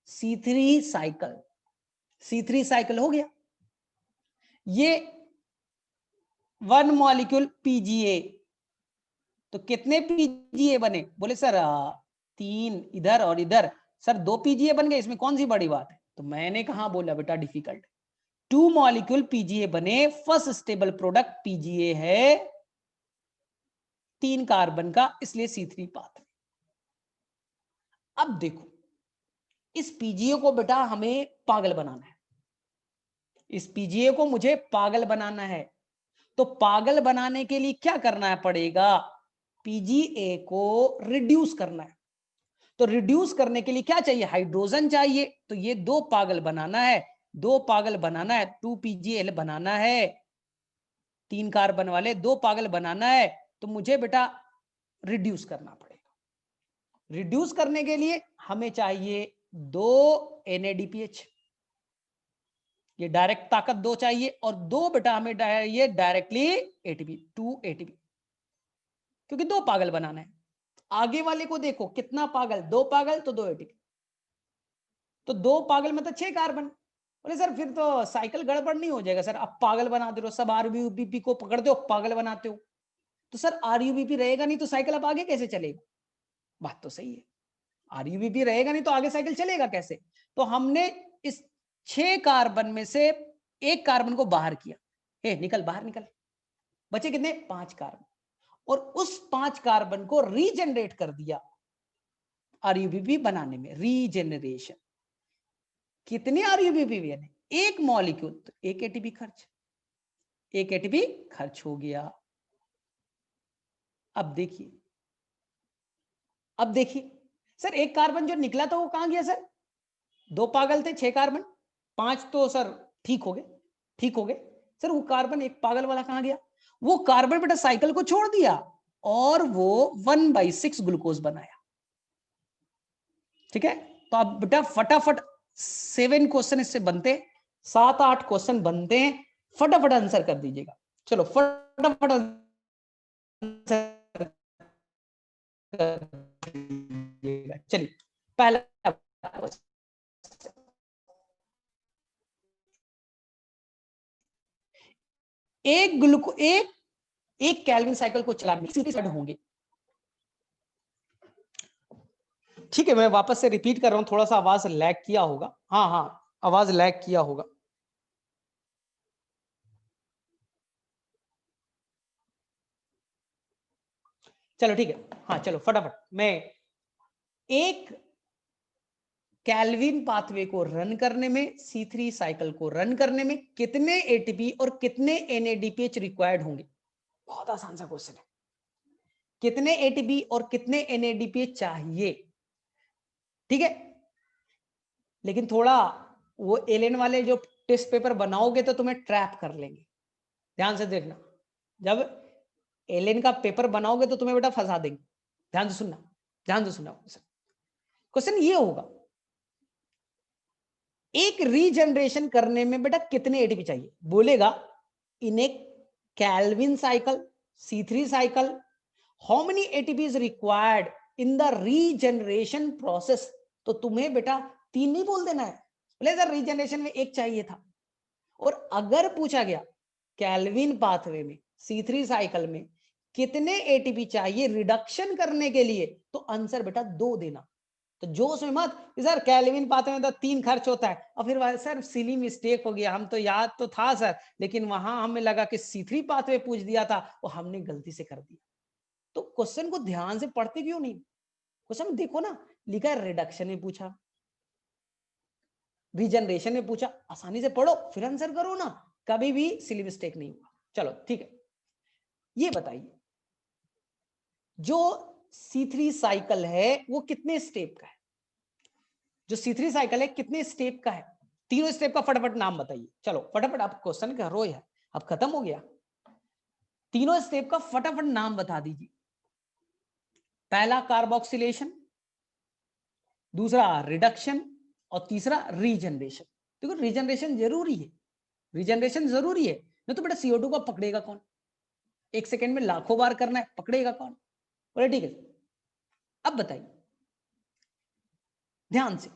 C3 साइकिल। C3 साइकिल हो गया। ये 1 मॉलिक्यूल PGA, तो कितने PGA बने? बोले सर 3 इधर और इधर। सर 2 PGA बन गए, इसमें कौन सी बड़ी बात है? तो मैंने कहा बोला बेटा डिफिकल्ट, 2 मॉलिक्यूल PGA बने, फर्स्ट स्टेबल प्रोडक्ट PGA है 3 कार्बन का, इसलिए C3 पाथ। अब देखो, इस PGA को बेटा हमें पागल बनाना है, इस PGA को मुझे पागल बनाना है। तो पागल बनाने के लिए क्या करना पड़ेगा? PGA को रिड्यूस करना है। तो रिड्यूस करने के लिए क्या चाहिए? हाइड्रोजन चाहिए। तो ये 2 पागल बनाना है, 2 पागल बनाना है, 2PGL बनाना है, 3 कार्बन वाले 2 पागल बनाना है। तो मुझे बेटा रिड्यूस करना पड़ेगा। रिड्यूस करने के लिए हमें चाहिए 2 NADPH, ये डायरेक्ट ताकत 2 चाहिए, और 2 बेटा हमें ये डायरेक्टली ATP, 2 ATP, क्योंकि 2 पागल बनाना है। आगे वाले को देखो कितना पागल, 2 पागल तो 2 ATP, तो 2 पागल मतलब 6 कार्बन। बोले सर फिर तो साइकिल गड़बड़ नहीं हो जाएगा? सर अब पागल बना दे रहे हो, सब RUBP को पकड़ते हो पागल बनाते हो। तो सर RUBP रहेगा नहीं तो साइकिल अब आगे कैसे चलेगा? बात तो सही है, RUBP रहेगा नहीं तो आगे साइकिल चलेगा कैसे? तो हमने इस 6 कार्बन में से एक कार्बन को बाहर किया, हे निकल बाहर निकल, बचे कितने? 5 कार्बन, और उस 5 कार्बन को रीजनरेट कर दिया RUBP बनाने में, रीजेनरेशन। कितने RUBP बने? एक मॉलिक्यूल, तो एक ATP खर्च, एक ATP खर्च हो गया। अब देखिए, अब देखिए सर एक कार्बन जो निकला था वो कहां गया सर? 2 पागल थे, 6 कार्बन, 5 तो सर ठीक हो गए, ठीक हो गए सर। वो कार्बन एक पागल वाला कहां गया? वो कार्बन बेटा साइकिल को छोड़ दिया और वो 1/6 ग्लूकोज बनाया। ठीक है, तो अब बेटा फटाफट 7 क्वेश्चन इससे बनते, 7-8 क्वेश्चन बनते हैं, फटाफट आंसर कर दीजिएगा। चलो फटाफट आंसर कर दीजिएगा। चलिए पहला क्वेश्चन, एक केल्विन साइकिल को चलाने में होंगे। ठीक है, मैं वापस से रिपीट कर रहा हूं, थोड़ा सा आवाज लैग किया होगा। हाँ हाँ, आवाज लैग किया होगा। चलो ठीक है, हाँ चलो फटाफट, मैं एक केल्विन पाथवे को रन करने में, C3 साइकिल को रन करने में कितने एटीपी और कितने NADPH रिक्वायर्ड होंगे? बहुत आसान सा क्वेश्चन है। कितने एटीपी और कितने NADPH चाहिए? ठीक है, लेकिन थोड़ा वो एलेन वाले जो टेस्ट पेपर बनाओगे तो तुम्हें ट्रैप कर लेंगे। ध्यान से देखना, जब एलेन का पेपर बनाओगे तो तुम्हें बेटा फंसा देंगे। ध्यान से सुनना, ध्यान से सुनना। क्वेश्चन ये होगा, एक रीजनरेशन करने में बेटा कितने एटीपी चाहिए? बोलेगा in a Calvin cycle, C3 cycle, how many ATP is required in the regeneration process? तो तुम्हें बेटा 3 नहीं बोल देना है, बोले सर रीजनरेशन में 1 चाहिए था। और अगर पूछा गया केल्विन पाथवे में, C3 साइकिल में कितने एटीपी चाहिए रिडक्शन करने के लिए, तो आंसर बेटा 2 देना। तो जोश में मत सर केल्विन पाथवे में तो 3 खर्च होता है, और फिर सर सिली मिस्टेक हो गया, हम तो याद तो था सर, लेकिन वहां हमें लगा कि C3 पाथवे पूछ दिया था, वो हमने गलती से कर दिया। तो क्वेश्चन को ध्यान से पढ़ते क्यों नहीं? क्वेश्चन में देखो ना, लिखा है रिडक्शन में पूछा, रीजनरेशन में पूछा, आसानी से पढ़ो फिर आंसर करो ना, कभी भी सिली मिस्टेक नहीं हुआ। चलो ठीक है, ये बताइए जो C3 साइकिल है वो कितने स्टेप का है? जो C3 साइकिल है कितने स्टेप का है? तीनों स्टेप का फटाफट नाम बताइए। चलो फटाफट, आप क्वेश्चन करो यार, अब खत्म हो गया। तीनों स्टेप का फटाफट नाम बता दीजिए। पहला कार्बोक्सिलेशन, दूसरा रिडक्शन, और तीसरा रीजनरेशन। देखो रीजनरेशन जरूरी है, रीजनरेशन जरूरी है, नहीं तो बेटा CO2 को पकड़ेगा कौन? 1 सेकेंड में लाखों बार करना है, पकड़ेगा कौन? बोले ठीक है, अब बताइए ध्यान से,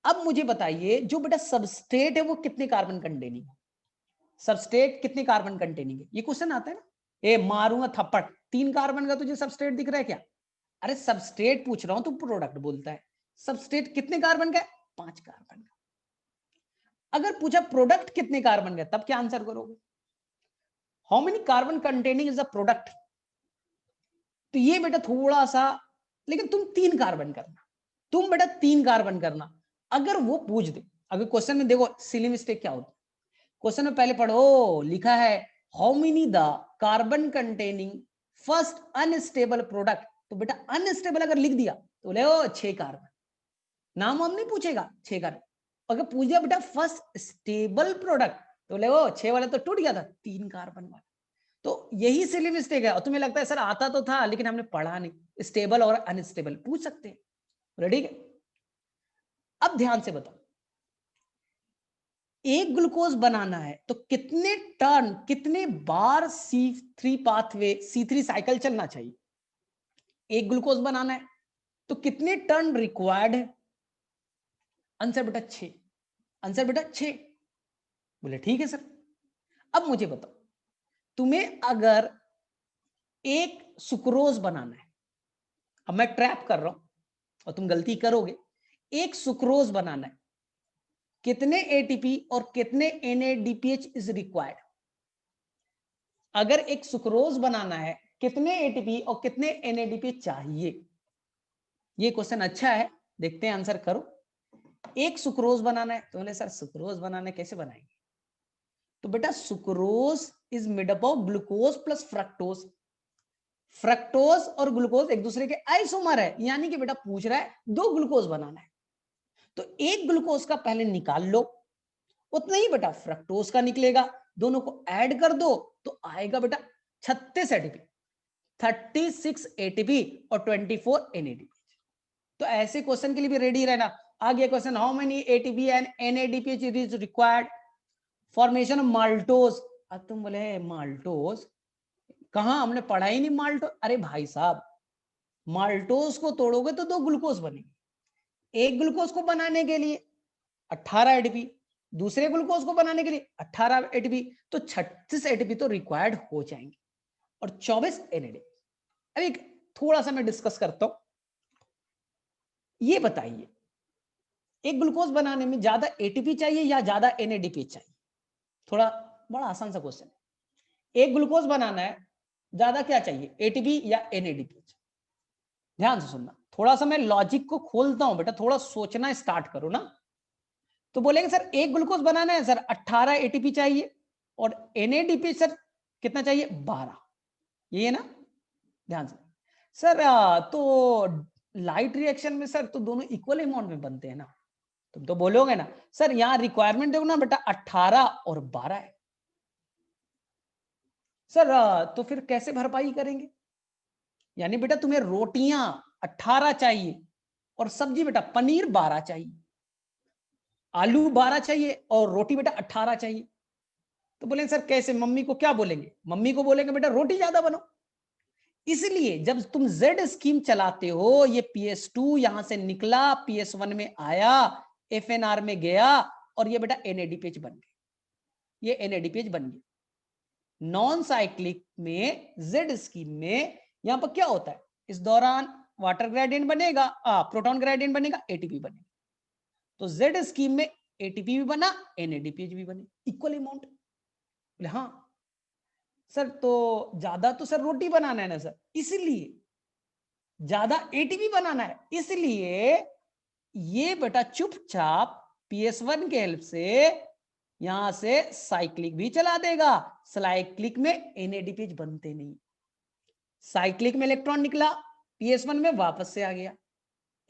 अब मुझे बताइए जो बेटा सबस्ट्रेट है वो कितने कार्बन कंटेनिंग है? सबस्ट्रेट कितने कार्बन कंटेनिंग है? ये क्वेश्चन आता है ना, ए मारूंगा थप्पड़, 3 कार्बन का तुझे सबस्ट्रेट दिख रहा है क्या? अरे सबस्ट्रेट पूछ रहा हूं, तू प्रोडक्ट बोलता है। सबस्ट्रेट कितने कार्बन का है? 5 कार्बन का। अगर पूछा प्रोडक्ट कितने कार्बन का, तब क्या आंसर करोगे? How many carbon containing is a product? तो ये बेटा थोड़ा सा, लेकिन तुम 3 कार्बन करना, तुम बेटा 3 कार्बन करना। अगर वो पूछ दे, अगर क्वेश्चन में देखो सिली मिस्टेक क्या होती, क्वेश्चन में पहले पढ़ो, लिखा है how many the carbon containing first unstable product, तो बेटा अनस्टेबल अगर लिख दिया तो बोले ओ 6 कार्बन, नाम हम नहीं पूछेगा 6 कार्बन। अगर पूछ दिया बेटा फर्स्ट स्टेबल प्रोडक्ट, तो बोले ओ 6 वाला तो टूट गया था, 3 कार्बन वाला। तो यही सिली मिस्टेक है, और तुम्हें लगता है सर आता तो था लेकिन हमने पढ़ा नहीं। स्टेबल और अनस्टेबल पूछ सकते हैं, ठीक है। अब ध्यान से बताओ, एक ग्लूकोज बनाना है तो कितने टर्न, कितने बार C3 पाथवे, C3 साइकिल चलना चाहिए? एक ग्लूकोज बनाना है तो कितने टर्न रिक्वायर्ड है? आंसर बेटा 6, आंसर बेटा 6। बोले ठीक है सर। अब मुझे बताओ, तुम्हें अगर एक सुक्रोज बनाना है, अब मैं ट्रैप कर रहा हूं और तुम गलती करोगे, एक सुक्रोज बनाना है, कितने एटीपी और कितने NADPH इज रिक्वायर्ड? अगर एक सुक्रोज बनाना है कितने एटीपी और कितने NADPH चाहिए? ये क्वेश्चन अच्छा है, देखते हैं आंसर करो। एक सुक्रोज बनाना है, तो बोले सर सुक्रोज बनाना कैसे बनाएंगे? तो बेटा sucrose is made up of glucose plus fructose. Fructose और ग्लूकोज एक दूसरे के आइसोमर है, यानी कि बेटा पूछ रहा है 2 ग्लूकोज बनाना है, तो एक ग्लूकोज का पहले निकाल लो, उतना ही बेटा फ्रक्टोज का निकलेगा, दोनों को ऐड कर दो तो आएगा बेटा 36 एटीपी, 36 एटीपी और 24 एनएडीपी। तो ऐसे क्वेश्चन के लिए भी रेडी रहना। आ गया question, how many ATP and NADPH is required formation of maltose. अब तुम बोले माल्टोज कहां, हमने पढ़ा ही नहीं माल्टोज। अरे भाई साहब, माल्टोज को तोड़ोगे तो 2 ग्लूकोज बनेंगे। एक ग्लूकोज को बनाने के लिए 18 एटीपी, दूसरे ग्लूकोज को बनाने के लिए 18 एटीपी, तो 36 एटीपी तो रिक्वायर्ड हो जाएंगे और 24 एनएडीपी। अभी थोड़ा सा मैं डिस्कस करता हूं। ये बताइए, एक ग्लूकोज बनाने में ज्यादा एटीपी चाहिए या ज्यादा एनएडीपी चाहिए? थोड़ा बड़ा आसान सा क्वेश्चन है। एक ग्लूकोज बनाना है, ज्यादा क्या चाहिए, एटीपी या एनएडीपी? ध्यान से सुनना, थोड़ा सा मैं लॉजिक को खोलता हूं बेटा, थोड़ा सोचना स्टार्ट करो ना। तो बोलेंगे सर एक ग्लूकोज बनाना है सर 18 एटीपी चाहिए और एनएडीपी सर कितना चाहिए, 12। ये है ना? ध्यान से सर, तो लाइट रिएक्शन में सर तो दोनों इक्वल अमाउंट में बनते हैं ना। तुम तो बोलोगे ना सर यहां रिक्वायरमेंट देखो ना बेटा 18 और 12 है सर, तो फिर कैसे भरपाई करेंगे? यानी बेटा तुम्हें रोटियां 18 चाहिए और सब्जी बेटा पनीर 12 चाहिए, आलू 12 चाहिए और रोटी बेटा 18 चाहिए। तो बोलेंगे सर कैसे, मम्मी को क्या बोलेंगे? मम्मी को बोलेंगे बेटा रोटी ज्यादा बनो। इसलिए जब तुम जेड स्कीम चलाते हो, ये PS2 यहां से निकला, PS1 में आया, FNR में गया और ये बेटा NADPH बन गया, ये NADPH बन गया। नॉन साइक्लिक में जेड स्कीम में यहां पर क्या होता है, इस दौरान वाटर ग्रेडियंट बनेगा, प्रोटॉन ग्रेडियंट बनेगा, एटीपी बनेगा। तो जेड स्कीम में एटीपी भी बना, NADPH भी बने, इक्वल अमाउंट। बोले हाँ सर, तो ज्यादा तो सर रोटी बनाना है ना सर, इसलिए ज्यादा एटीपी बनाना है, इसलिए ये बेटा चुपचाप PS1 के हेल्प से यहां से साइक्लिक भी चला देगा। साइक्लिक में NADPH बनते नहीं, साइक्लिक में इलेक्ट्रॉन निकला, PS1 में वापस से आ गया,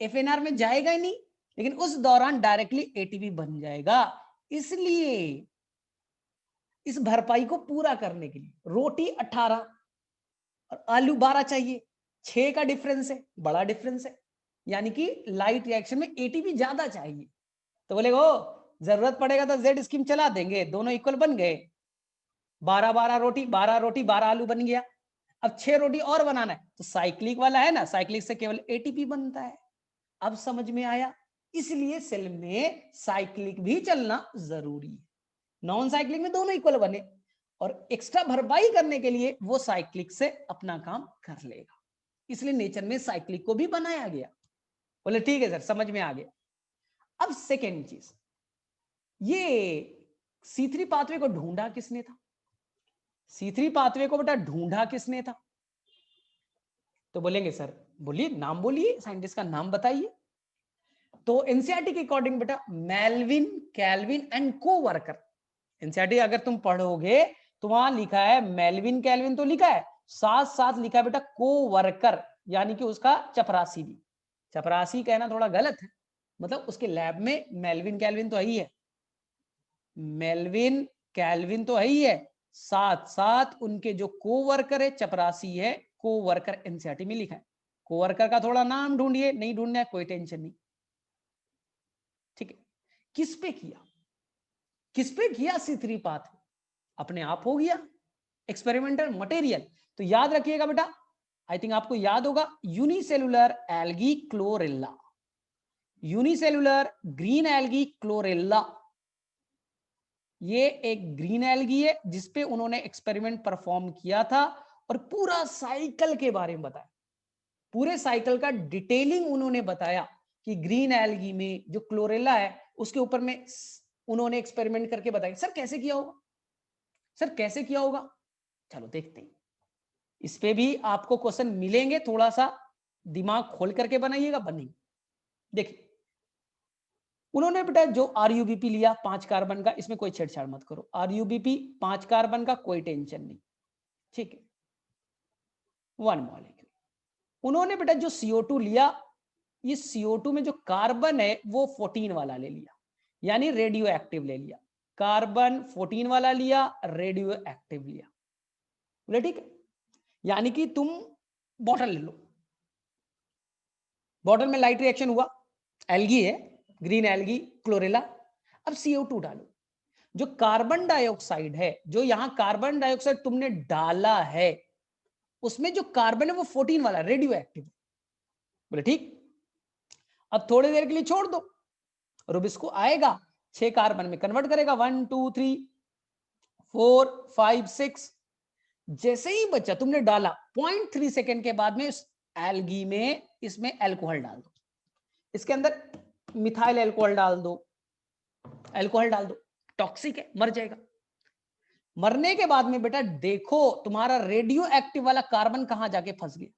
FNR में जाएगा ही नहीं, लेकिन उस दौरान डायरेक्टली एटीपी बन जाएगा। इसलिए इस भरपाई को पूरा करने के लिए रोटी 18 और आलू 12 चाहिए, 6 का डिफरेंस है, बड़ा डिफरेंस है, यानी कि लाइट रिएक्शन में एटीपी ज्यादा चाहिए। तो बोले वो जरूरत पड़ेगा तो जेड स्कीम चला देंगे, दोनों इक्वल बन गए, 12 रोटी 12 आलू बन गया। अब 6 रोटी और बनाना है तो साइक्लिक वाला है ना, साइक्लिक से केवल एटीपी बनता है। अब समझ में आया? इसलिए सेल में साइक्लिक भी चलना जरूरी है। नॉन साइक्लिक में दोनों इक्वल बने और एक्स्ट्रा भरपाई करने के लिए वो साइक्लिक से अपना काम कर लेगा, इसलिए नेचर में साइक्लिक को भी बनाया गया। बोले ठीक है सर, समझ में आ गया। अब सेकेंड चीज, ये C3 पाथवे को ढूंढा किसने था? C3 पाथवे को बेटा ढूंढा किसने था? तो बोलेंगे सर, बोलिए नाम, बोलिए साइंटिस्ट का नाम बताइए। तो एनसीईआरटी के अकॉर्डिंग बेटा Melvin Calvin and coworker. NCERT अगर तुम पढ़ोगे तो वहां लिखा है मेल्विन कैल्विन तो लिखा है, साथ साथ लिखा है बेटा कोवर्कर, यानी कि उसका चपरासी भी। चपरासी कहना थोड़ा गलत है, मतलब उसके लैब में मेल्विन कैल्विन तो ही है, मेल्विन कैल्विन तो ही है, साथ साथ उनके जो कोवर्कर है, चपरासी है, कोवर्कर एनसीईआरटी में लिखा है। कोवर्कर का थोड़ा नाम ढूंढिए, नहीं ढूंढना है कोई टेंशन नहीं, ठीक है। किस पे किया, किस पे किया C3 पाथ? अपने आप हो गया, एक्सपेरिमेंटल मटेरियल। तो याद रखिएगा बेटा, आई थिंक आपको याद होगा, unicellular algae chlorella, unicellular green algae chlorella, ये एक ग्रीन एल्गी है जिसपे उन्होंने एक्सपेरिमेंट परफॉर्म किया था और पूरा साइकिल के बारे में बताया, पूरे साइकिल का डिटेलिंग उन्होंने बताया कि ग्रीन एल्गी में जो क्लोरेला है उसके ऊपर में उन्होंने एक्सपेरिमेंट करके बताया। सर कैसे किया होगा, सर कैसे किया होगा, चलो देखते हैं। इस पे भी आपको क्वेश्चन मिलेंगे, थोड़ा सा दिमाग खोल करके बनाइएगा, बनेंगे। देखिए उन्होंने बेटा जो RUBP लिया 5 कार्बन का, इसमें कोई छेड़छाड़ मत करो, RUBP 5 कार्बन का कोई टेंशन नहीं, ठीक है, 1 मॉलिक्यूल। उन्होंने बेटा जो CO2 लिया ये CO2 में जो कार्बन है वो 14 वाला ले लिया, यानी रेडियो एक्टिव ले लिया। कार्बन 14 वाला लिया, रेडियो एक्टिव लिया। बोले ठीक है, यानी कि तुम बॉटल ले लो, बॉटल में लाइट रिएक्शन हुआ, एल्गी है, ग्रीन एल्गी, क्लोरेला। अब CO2 डालो, जो कार्बन डाइऑक्साइड है, जो यहां कार्बन डाइऑक्साइड तुमने डाला है, उसमें जो कार्बन है वो 14 वाला रेडियो एक्टिव। बोले ठीक, अब थोड़ी देर के लिए छोड़ दो, और अब इसको आएगा 6 कार्बन में कन्वर्ट करेगा, 1 2 3 4 5 6। जैसे ही बच्चा तुमने डाला 0.3 सेकेंड के बाद में इस एल्गी में इसमें अल्कोहल डाल दो, इसके अंदर मिथाइल अल्कोहल डाल दो, अल्कोहल डाल दो, टॉक्सिक है, मर जाएगा। मरने के बाद में बेटा देखो तुम्हारा रेडियो एक्टिव वाला कार्बन कहां जाके फंस गया।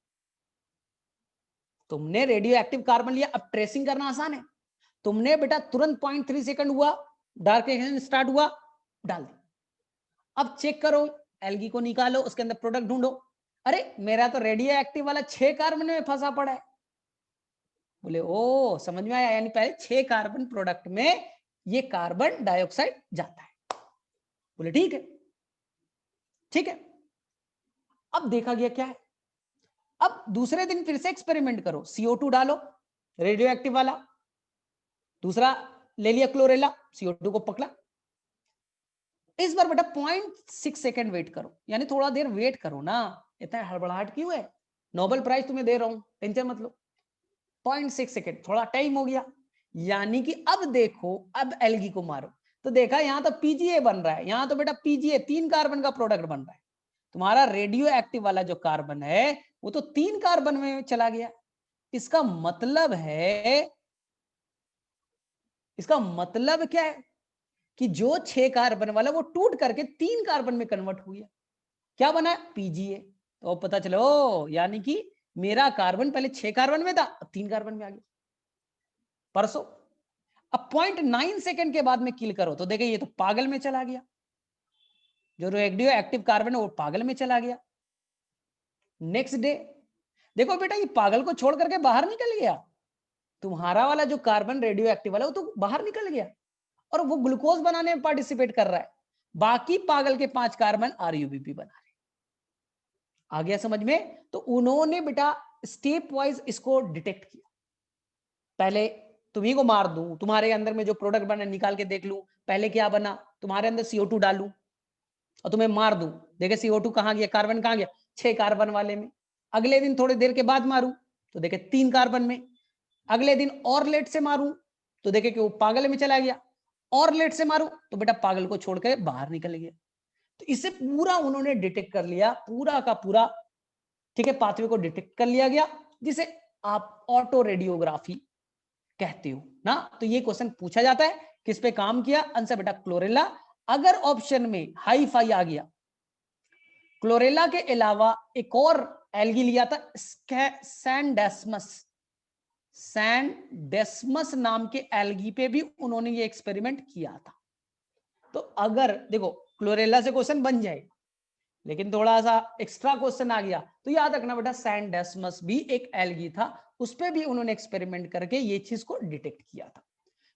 तुमने रेडियो एक्टिव कार्बन लिया, अब ट्रेसिंग करना आसान है। तुमने बेटा तुरंत 0.3 सेकंड हुआ, डार्क रिएक्शन स्टार्ट हुआ, डाल दी। अब चेक करो, एल्गी को निकालो, उसके अंदर प्रोडक्ट ढूंढो। अरे मेरा तो रेडियो एक्टिव वाला 6 कार्बन में फंसा पड़ा है। बोले ओ समझ में आया, यानी पहले 6 कार्बन प्रोडक्ट में ये कार्बन डाइऑक्साइड जाता है। बोले ठीक है, ठीक है। अब देखा गया क्या है, अब दूसरे दिन फिर से एक्सपेरिमेंट करो, CO2 डालो रेडियो एक्टिव वाला, दूसरा ले लिया क्लोरेला, CO2 को पकड़ा। इस बार बेटा 0.6 सेकंड वेट करो, यानी थोड़ा देर वेट करो ना, इतना हड़बड़ाहट क्यों है, नोबेल प्राइज तुम्हें दे रहा हूं, टेंशन मत लो। 0.6 सेकंड, थोड़ा टाइम हो गया, यानी कि अब देखो, अब एल्गी को मारो, तो देखा यहां तो PGA बन रहा है, यहां तो बेटा PGA 3 कार्बन का प्रोडक्ट बन रहा है। तुम्हारा रेडियो एक्टिव वाला जो कार्बन है वो तो 3 कार्बन में चला गया। इसका मतलब है, इसका मतलब क्या है कि जो 6 कार्बन वाला वो टूट करके 3 कार्बन में कन्वर्ट हो गया, क्या बना, PGA। तो पता चलो यानी कि मेरा कार्बन पहले 6 कार्बन में था, अब 3 कार्बन में आ गया परसों। अब 0.9 सेकंड के बाद में किल करो तो देखिए ये तो पागल में चला गया, जो रेडियो एक्टिव कार्बन है वो पागल में चला गया। नेक्स्ट डे देखो बेटा ये पागल को छोड़ करके बाहर निकल गया, तुम्हारा वाला जो कार्बन रेडियो एक्टिव वाला वो तो बाहर निकल गया और वो ग्लूकोज बनाने में पार्टिसिपेट कर रहा है, बाकी पागल के 5 कार्बन RUBP बना रहे। आ गया समझ में? तो उन्होंने बेटा स्टेप वाइज इसको डिटेक्ट किया, पहले तुम्ही को मार दूं, तुम्हारे अंदर में जो प्रोडक्ट बना निकाल के देख लूं, पहले क्या बना, तुम्हारे अंदर CO2 डालूं और तुम्हें मार दूं, देखे CO2 कहां गया, कार्बन कहां गया, 6 कार्बन वाले में। अगले दिन थोड़ी देर के बाद मारूं तो देखे 3 कार्बन में, अगले दिन और लेट से मारूं तो देखे कि वो पागल में चला गया, और लेट से मारूं तो बेटा पागल को छोड़ के बाहर निकल गया। तो इससे पूरा उन्होंने डिटेक्ट कर लिया, पूरा का पूरा, ठीक है, पाथवे को डिटेक्ट कर लिया गया, जिसे आप ऑटो रेडियोग्राफी कहते हो ना। तो ये क्वेश्चन पूछा जाता है, किस पे काम किया, आंसर बेटा क्लोरेला। अगर ऑप्शन में हाई फाई आ गया, क्लोरेला के अलावा एक और एल्गी लिया था सैंडेस्मस, सैंडेस्मस नाम के एल्गी पे भी उन्होंने ये एक्सपेरिमेंट किया था। तो अगर देखो क्लोरेला से क्वेश्चन बन जाए, लेकिन थोड़ा सा एक्स्ट्रा क्वेश्चन आ गया तो याद रखना बेटा सैंडेस्मस भी एक एल्गी था, उस पर भी उन्होंने एक्सपेरिमेंट करके ये चीज को डिटेक्ट किया था।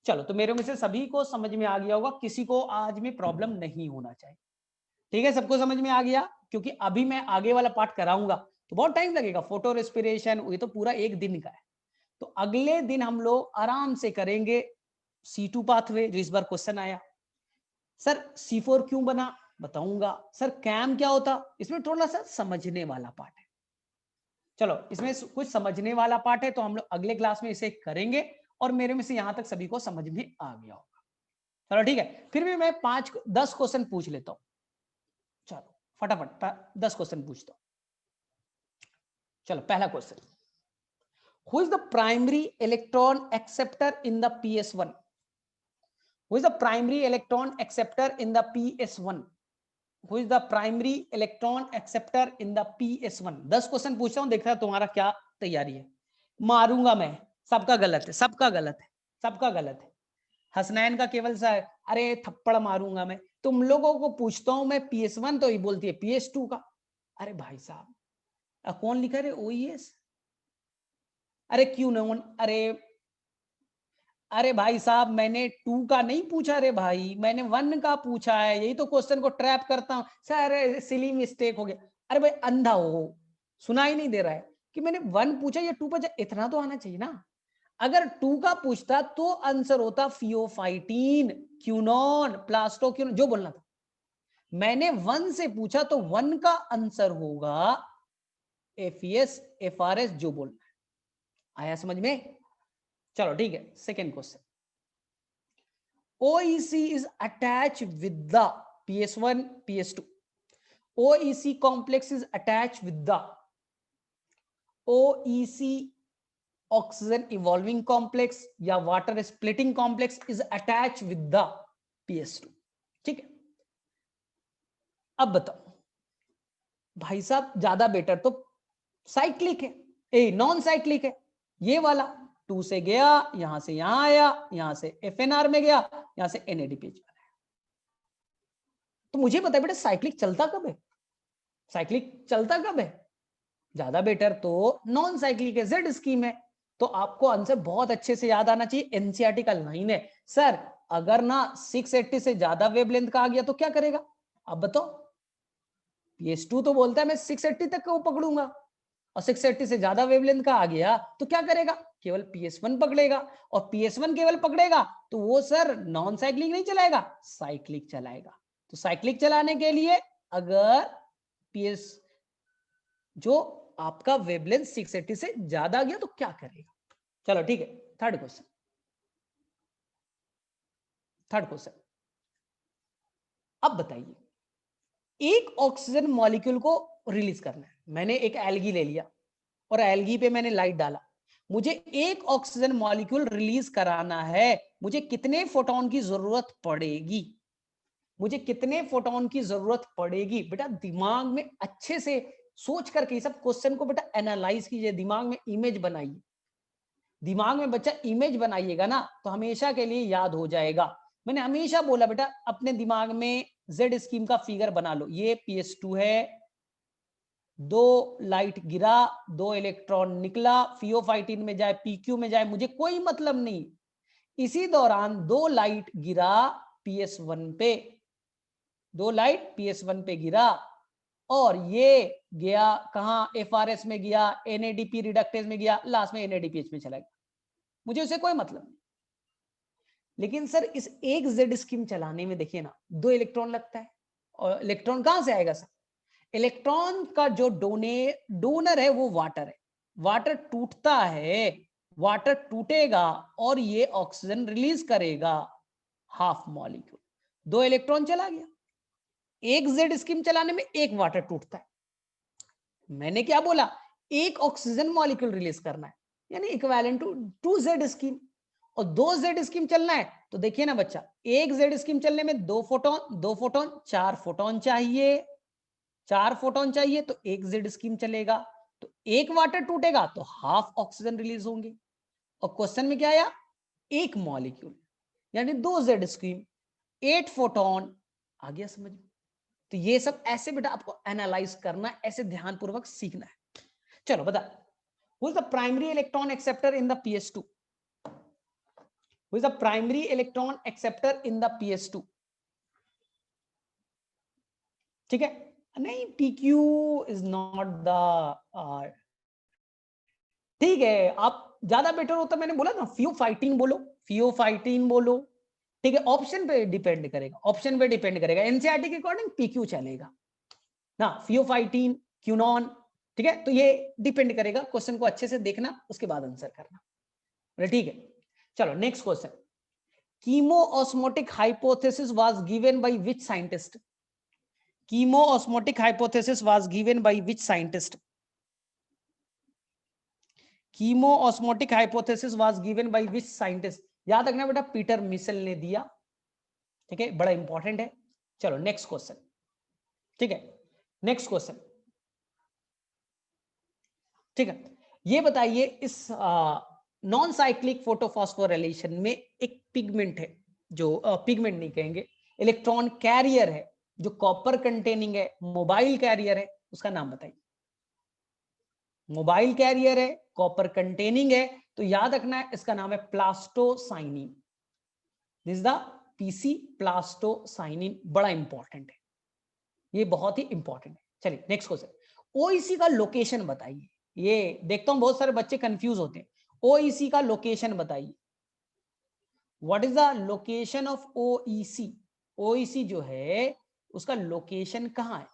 चलो तो मेरे में से सभी को समझ में आ गया होगा, किसी को आज में प्रॉब्लम नहीं होना चाहिए, ठीक है, सबको समझ में आ गया। क्योंकि अभी मैं आगे वाला पार्ट कराऊंगा तो बहुत टाइम लगेगा, फोटो रेस्पिरेशन, ये तो पूरा एक दिन का है। तो अगले दिन हम लोग आराम से करेंगे C2 पाथवे, जो इस बार क्वेश्चन आया। सर C4 क्यों बना बताऊंगा, सर कैम क्या होता, इसमें थोड़ा सा समझने वाला पार्ट है। चलो इसमें कुछ समझने वाला पार्ट है तो हम लोग अगले क्लास में इसे करेंगे, और मेरे में से यहां तक सभी को समझ में आ गया होगा। चलो ठीक है, फिर भी मैं 10 क्वेश्चन पूछ लेता हूं, चलो फटाफट 10 क्वेश्चन पूछता हूं। चलो पहला question, who is the primary electron acceptor in the PS1, who is the primary electron acceptor in the PS1, who is the primary electron acceptor in the PS1। 10 question पूछता हूं, देखता तुम्हारा क्या तैयारी है। मारूंगा मैं, सबका गलत है, सबका गलत है, सबका गलत है। हसनैन का केवल सा है, अरे थप्पड़ मारूंगा मैं। तुम लोगों को पूछता हूं मैं PS1 तो ये बोलती है PS2 का। अरे भाई साहब कौन लिखा रे OES, अरे क्यूनोन, अरे भाई साहब मैंने 2 का नहीं पूछा रे भाई, मैंने 1 का पूछा है, यही तो क्वेश्चन को ट्रैप करता हूं सर, सिली मिस्टेक हो गया। अरे भाई अंधा हो, सुना ही नहीं दे रहा है कि मैंने 1 पूछा या 2 पूछा, इतना तो आना चाहिए ना। अगर 2 का पूछता तो आंसर होता फियोफाइटीन, क्यूनॉन, प्लास्टोक्यूनॉन, जो बोलना था। मैंने 1 से पूछा तो 1 का आंसर होगा एफईएस, एफआरएस, जो बोलना है। आया समझ में? चलो ठीक है, second question. OEC is attached with the PS1, PS2. OEC complex is attached with the OEC oxygen evolving complex या water splitting complex is attached with the PS2. ठीक है, अब बताओ भाई साहब, ज्यादा बेटर तो साइक्लिक है, ए नॉन साइक्लिक है। ये वाला 2 से गया, यहां से यहां आया, यहां से FNR में गया, यहां से NADPH में आया। तो मुझे पता है बेटा साइक्लिक चलता कब है, साइक्लिक चलता कब है, ज्यादा बेटर तो नॉन साइक्लिक है, जेड स्कीम है। तो आपको आंसर बहुत अच्छे से याद आना चाहिए, एनसीईआरटी का लाइन है। सर अगर ना 680 से ज्यादा वेवलेंथ का आ गया तो क्या करेगा, अब बताओ। PS2 तो बोलता है मैं 680 तक को पकड़ूंगा, और 680 से ज्यादा वेवलेंथ का आ गया तो क्या करेगा, केवल PS1 पकड़ेगा। और PS1 केवल पकड़ेगा तो वो सर नॉन साइक्लिक नहीं चलाएगा, साइक्लिक चलाएगा। तो साइक्लिक चलाने के लिए अगर PS जो आपका वेवलेंथ 680 से ज्यादा गया तो क्या करेगा। चलो ठीक है, थर्ड क्वेश्चन। अब बताइए, एक ऑक्सीजन मॉलिक्यूल को रिलीज करना है, मैंने एक एल्गी ले लिया और एल्गी पे मैंने लाइट डाला, मुझे एक ऑक्सीजन मॉलिक्यूल रिलीज कराना है, मुझे कितने फोटोन की जरूरत पड़ेगी, मुझे कितने फोटोन की जरूरत पड़ेगी। बेटा दिमाग में अच्छे से सोच करके सब क्वेश्चन को बेटा एनालाइज कीजिए, दिमाग में इमेज बनाइए। दिमाग में बच्चा इमेज बनाइएगा ना तो हमेशा के लिए याद हो जाएगा। मैंने हमेशा बोला बेटा अपने दिमाग में जेड स्कीम का फिगर बना लो, ये PS2 है, 2 लाइट गिरा, 2 इलेक्ट्रॉन निकला, फियोफाइटिन में जाए PQ में जाए मुझे कोई मतलब नहीं। इसी दौरान 2 लाइट गिरा PS1 पे, 2 लाइट PS1 पे गिरा, और ये गया कहां, FRS में गया, NADP रिडक्टेज में गया, लास्ट में NADPH में चला गया, मुझे उसे कोई मतलब नहीं। लेकिन सर इस एक जेड स्कीम चलाने में देखिए ना 2 इलेक्ट्रॉन लगता है, और इलेक्ट्रॉन कहां से आएगा सर, इलेक्ट्रॉन का जो डोनर है वो वाटर है, वाटर टूटता है, वाटर टूटेगा और ये ऑक्सीजन रिलीज करेगा, हाफ मॉलिक्यूल, 2 इलेक्ट्रॉन चला गया। एक जेड स्कीम चलाने में एक वाटर टूटता है, मैंने क्या बोला, एक ऑक्सीजन मॉलिक्यूल रिलीज करना है, यानी इक्विवेलेंट टू 2 जेड स्कीम, और 2 जेड स्कीम चलना है तो देखिए ना बच्चा, एक जेड स्कीम चलने में 2 फोटोन 2 फोटोन 4 फोटोन चाहिए, 4 फोटोन चाहिए तो एक जेड स्कीम चलेगा, तो एक वाटर टूटेगा तो हाफ ऑक्सीजन रिलीज होंगे। और क्वेश्चन में क्या आया, एक मॉलिक्यूल, यानी 2 जेड स्कीम 8 फोटोन, आ गया समझ में। तो ये सब ऐसे बेटा आपको एनालाइज करना, ऐसे ध्यानपूर्वक सीखना है। चलो बता, who is the primary electron acceptor in the PS2, who is the primary electron acceptor in the PS2, ठीक है, नहीं PQ is not the ठीक है, आप ज्यादा बेटर होता, मैंने बोला ना फियोफाइटीन बोलो, फियोफाइटीन बोलो, ठीक है, ऑप्शन पे डिपेंड करेगा, ऑप्शन पे डिपेंड करेगा, एनसीईआरटी के अकॉर्डिंग PQ चलेगा ना, फियोफाइटीन, क्यूनॉन, ठीक है, तो ये डिपेंड करेगा, क्वेश्चन को अच्छे से देखना उसके बाद आंसर करना, ठीक है। चलो next question, कीमोऑस्मोटिक hypothesis was given by which scientist, कीमोऑस्मोटिक hypothesis was given by which scientist, कीमोऑस्मोटिक hypothesis was given by which scientist, याद रखना बेटा पीटर मिशेल ने दिया, ठीक है, बड़ा इंपॉर्टेंट है। चलो नेक्स्ट क्वेश्चन, ठीक है, नेक्स्ट क्वेश्चन, ठीक है, ये बताइए इस नॉन साइक्लिक फोटोफॉस्फोरिलेशन में एक पिगमेंट है, जो पिगमेंट नहीं कहेंगे, इलेक्ट्रॉन कैरियर है, जो कॉपर कंटेनिंग है, मोबाइल कैरियर है, उसका नाम बताइए। मोबाइल कैरियर है, कॉपर कंटेनिंग है, तो याद रखना है इसका नाम है plastocyanin. This the PC plastocyanin, बड़ा इंपॉर्टेंट है, ये बहुत ही इंपॉर्टेंट है। चलिए नेक्स्ट क्वेश्चन, ओईसी का लोकेशन बताइए। ये देखता हूं बहुत सारे बच्चे कंफ्यूज होते हैं, ओईसी का लोकेशन बताइए। What is the location of OEC? OEC जो है उसका लोकेशन कहां है?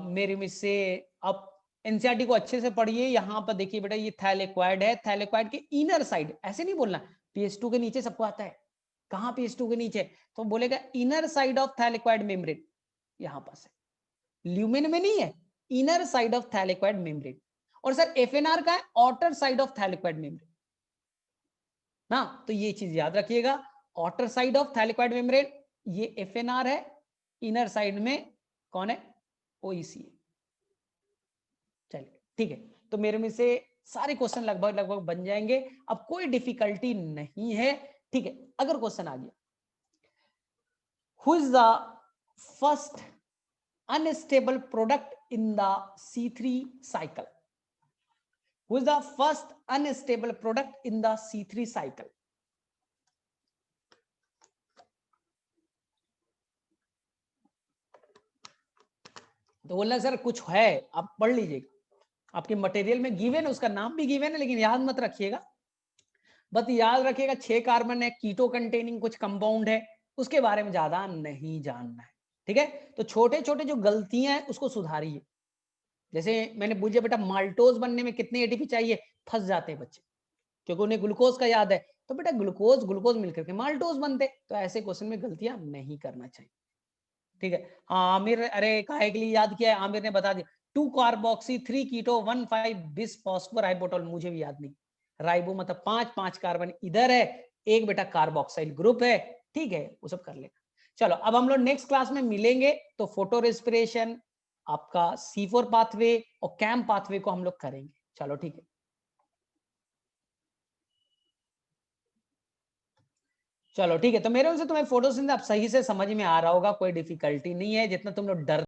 मेरे में से अब एनसीईआरटी को अच्छे से पढ़िए। यहां पर देखिए बेटा, ये थैलेक्वाइड है, थैलेक्वाइड के इनर साइड, ऐसे नहीं बोलना पीएच2 के नीचे, सबको आता है कहां पीएच2 के नीचे, तो बोलेगा inner side of thylakoid membrane, यहां पर से ल्यूमेन में नहीं है, inner side of thylakoid membrane. और सर एफएनआर का है outer side of thylakoid membrane ना, तो ये चीज याद रखिएगा, outer side of thylakoid membrane ये एफएनआर है, इनर साइड में कौन है? ओईसी। चलिए ठीक है, तो मेरे में से सारे क्वेश्चन लगभग लगभग बन जाएंगे, अब कोई डिफिकल्टी नहीं है। ठीक है, अगर क्वेश्चन आ गया, who is the first unstable product in the C3 cycle? Who is the first unstable product in the C3 cycle? तो बोलना सर कुछ है, आप पढ़ लीजिएगा, आपके मटेरियल में गिवन है, उसका नाम भी गिवन है, लेकिन याद मत रखिएगा। बस याद रखिएगा 6 कार्बन है, कीटो कंटेनिंग कुछ कंपाउंड है, उसके बारे में ज्यादा नहीं जानना है। ठीक है, तो छोटे छोटे जो गलतियां हैं उसको सुधारिए। जैसे मैंने पूछा बेटा माल्टोज बनने में कितने एटीपी चाहिए, फंस जाते हैं बच्चे, क्योंकि उन्हें ग्लूकोज का याद है, तो बेटा ग्लूकोज ग्लूकोज मिलकर के माल्टोज बनते, तो ऐसे क्वेश्चन में गलतियां नहीं करना चाहिए। ठीक है, आमिर, अरे काहे के लिए याद किया है, आमिर ने बता दिया, 2 कार्बोक्सी 3 कीटो 1,5 बिस फॉस्फोर राइबोटॉल, मुझे भी याद नहीं। राइबो मतलब 5 कार्बन इधर है, एक बेटा कार्बोक्साइल ग्रुप है। ठीक है, वो सब कर लेगा। चलो अब हम लोग नेक्स्ट क्लास में मिलेंगे, तो फोटो रेस्पिरेशन, आपका C4 पाथवे और कैम पाथवे को हम लोग करेंगे। चलो ठीक है, चलो ठीक है, तो मेरे से तुम्हें फोटोसिंथेसिस अब सही से समझ में आ रहा होगा, कोई डिफिकल्टी नहीं है, जितना तुम लोग डर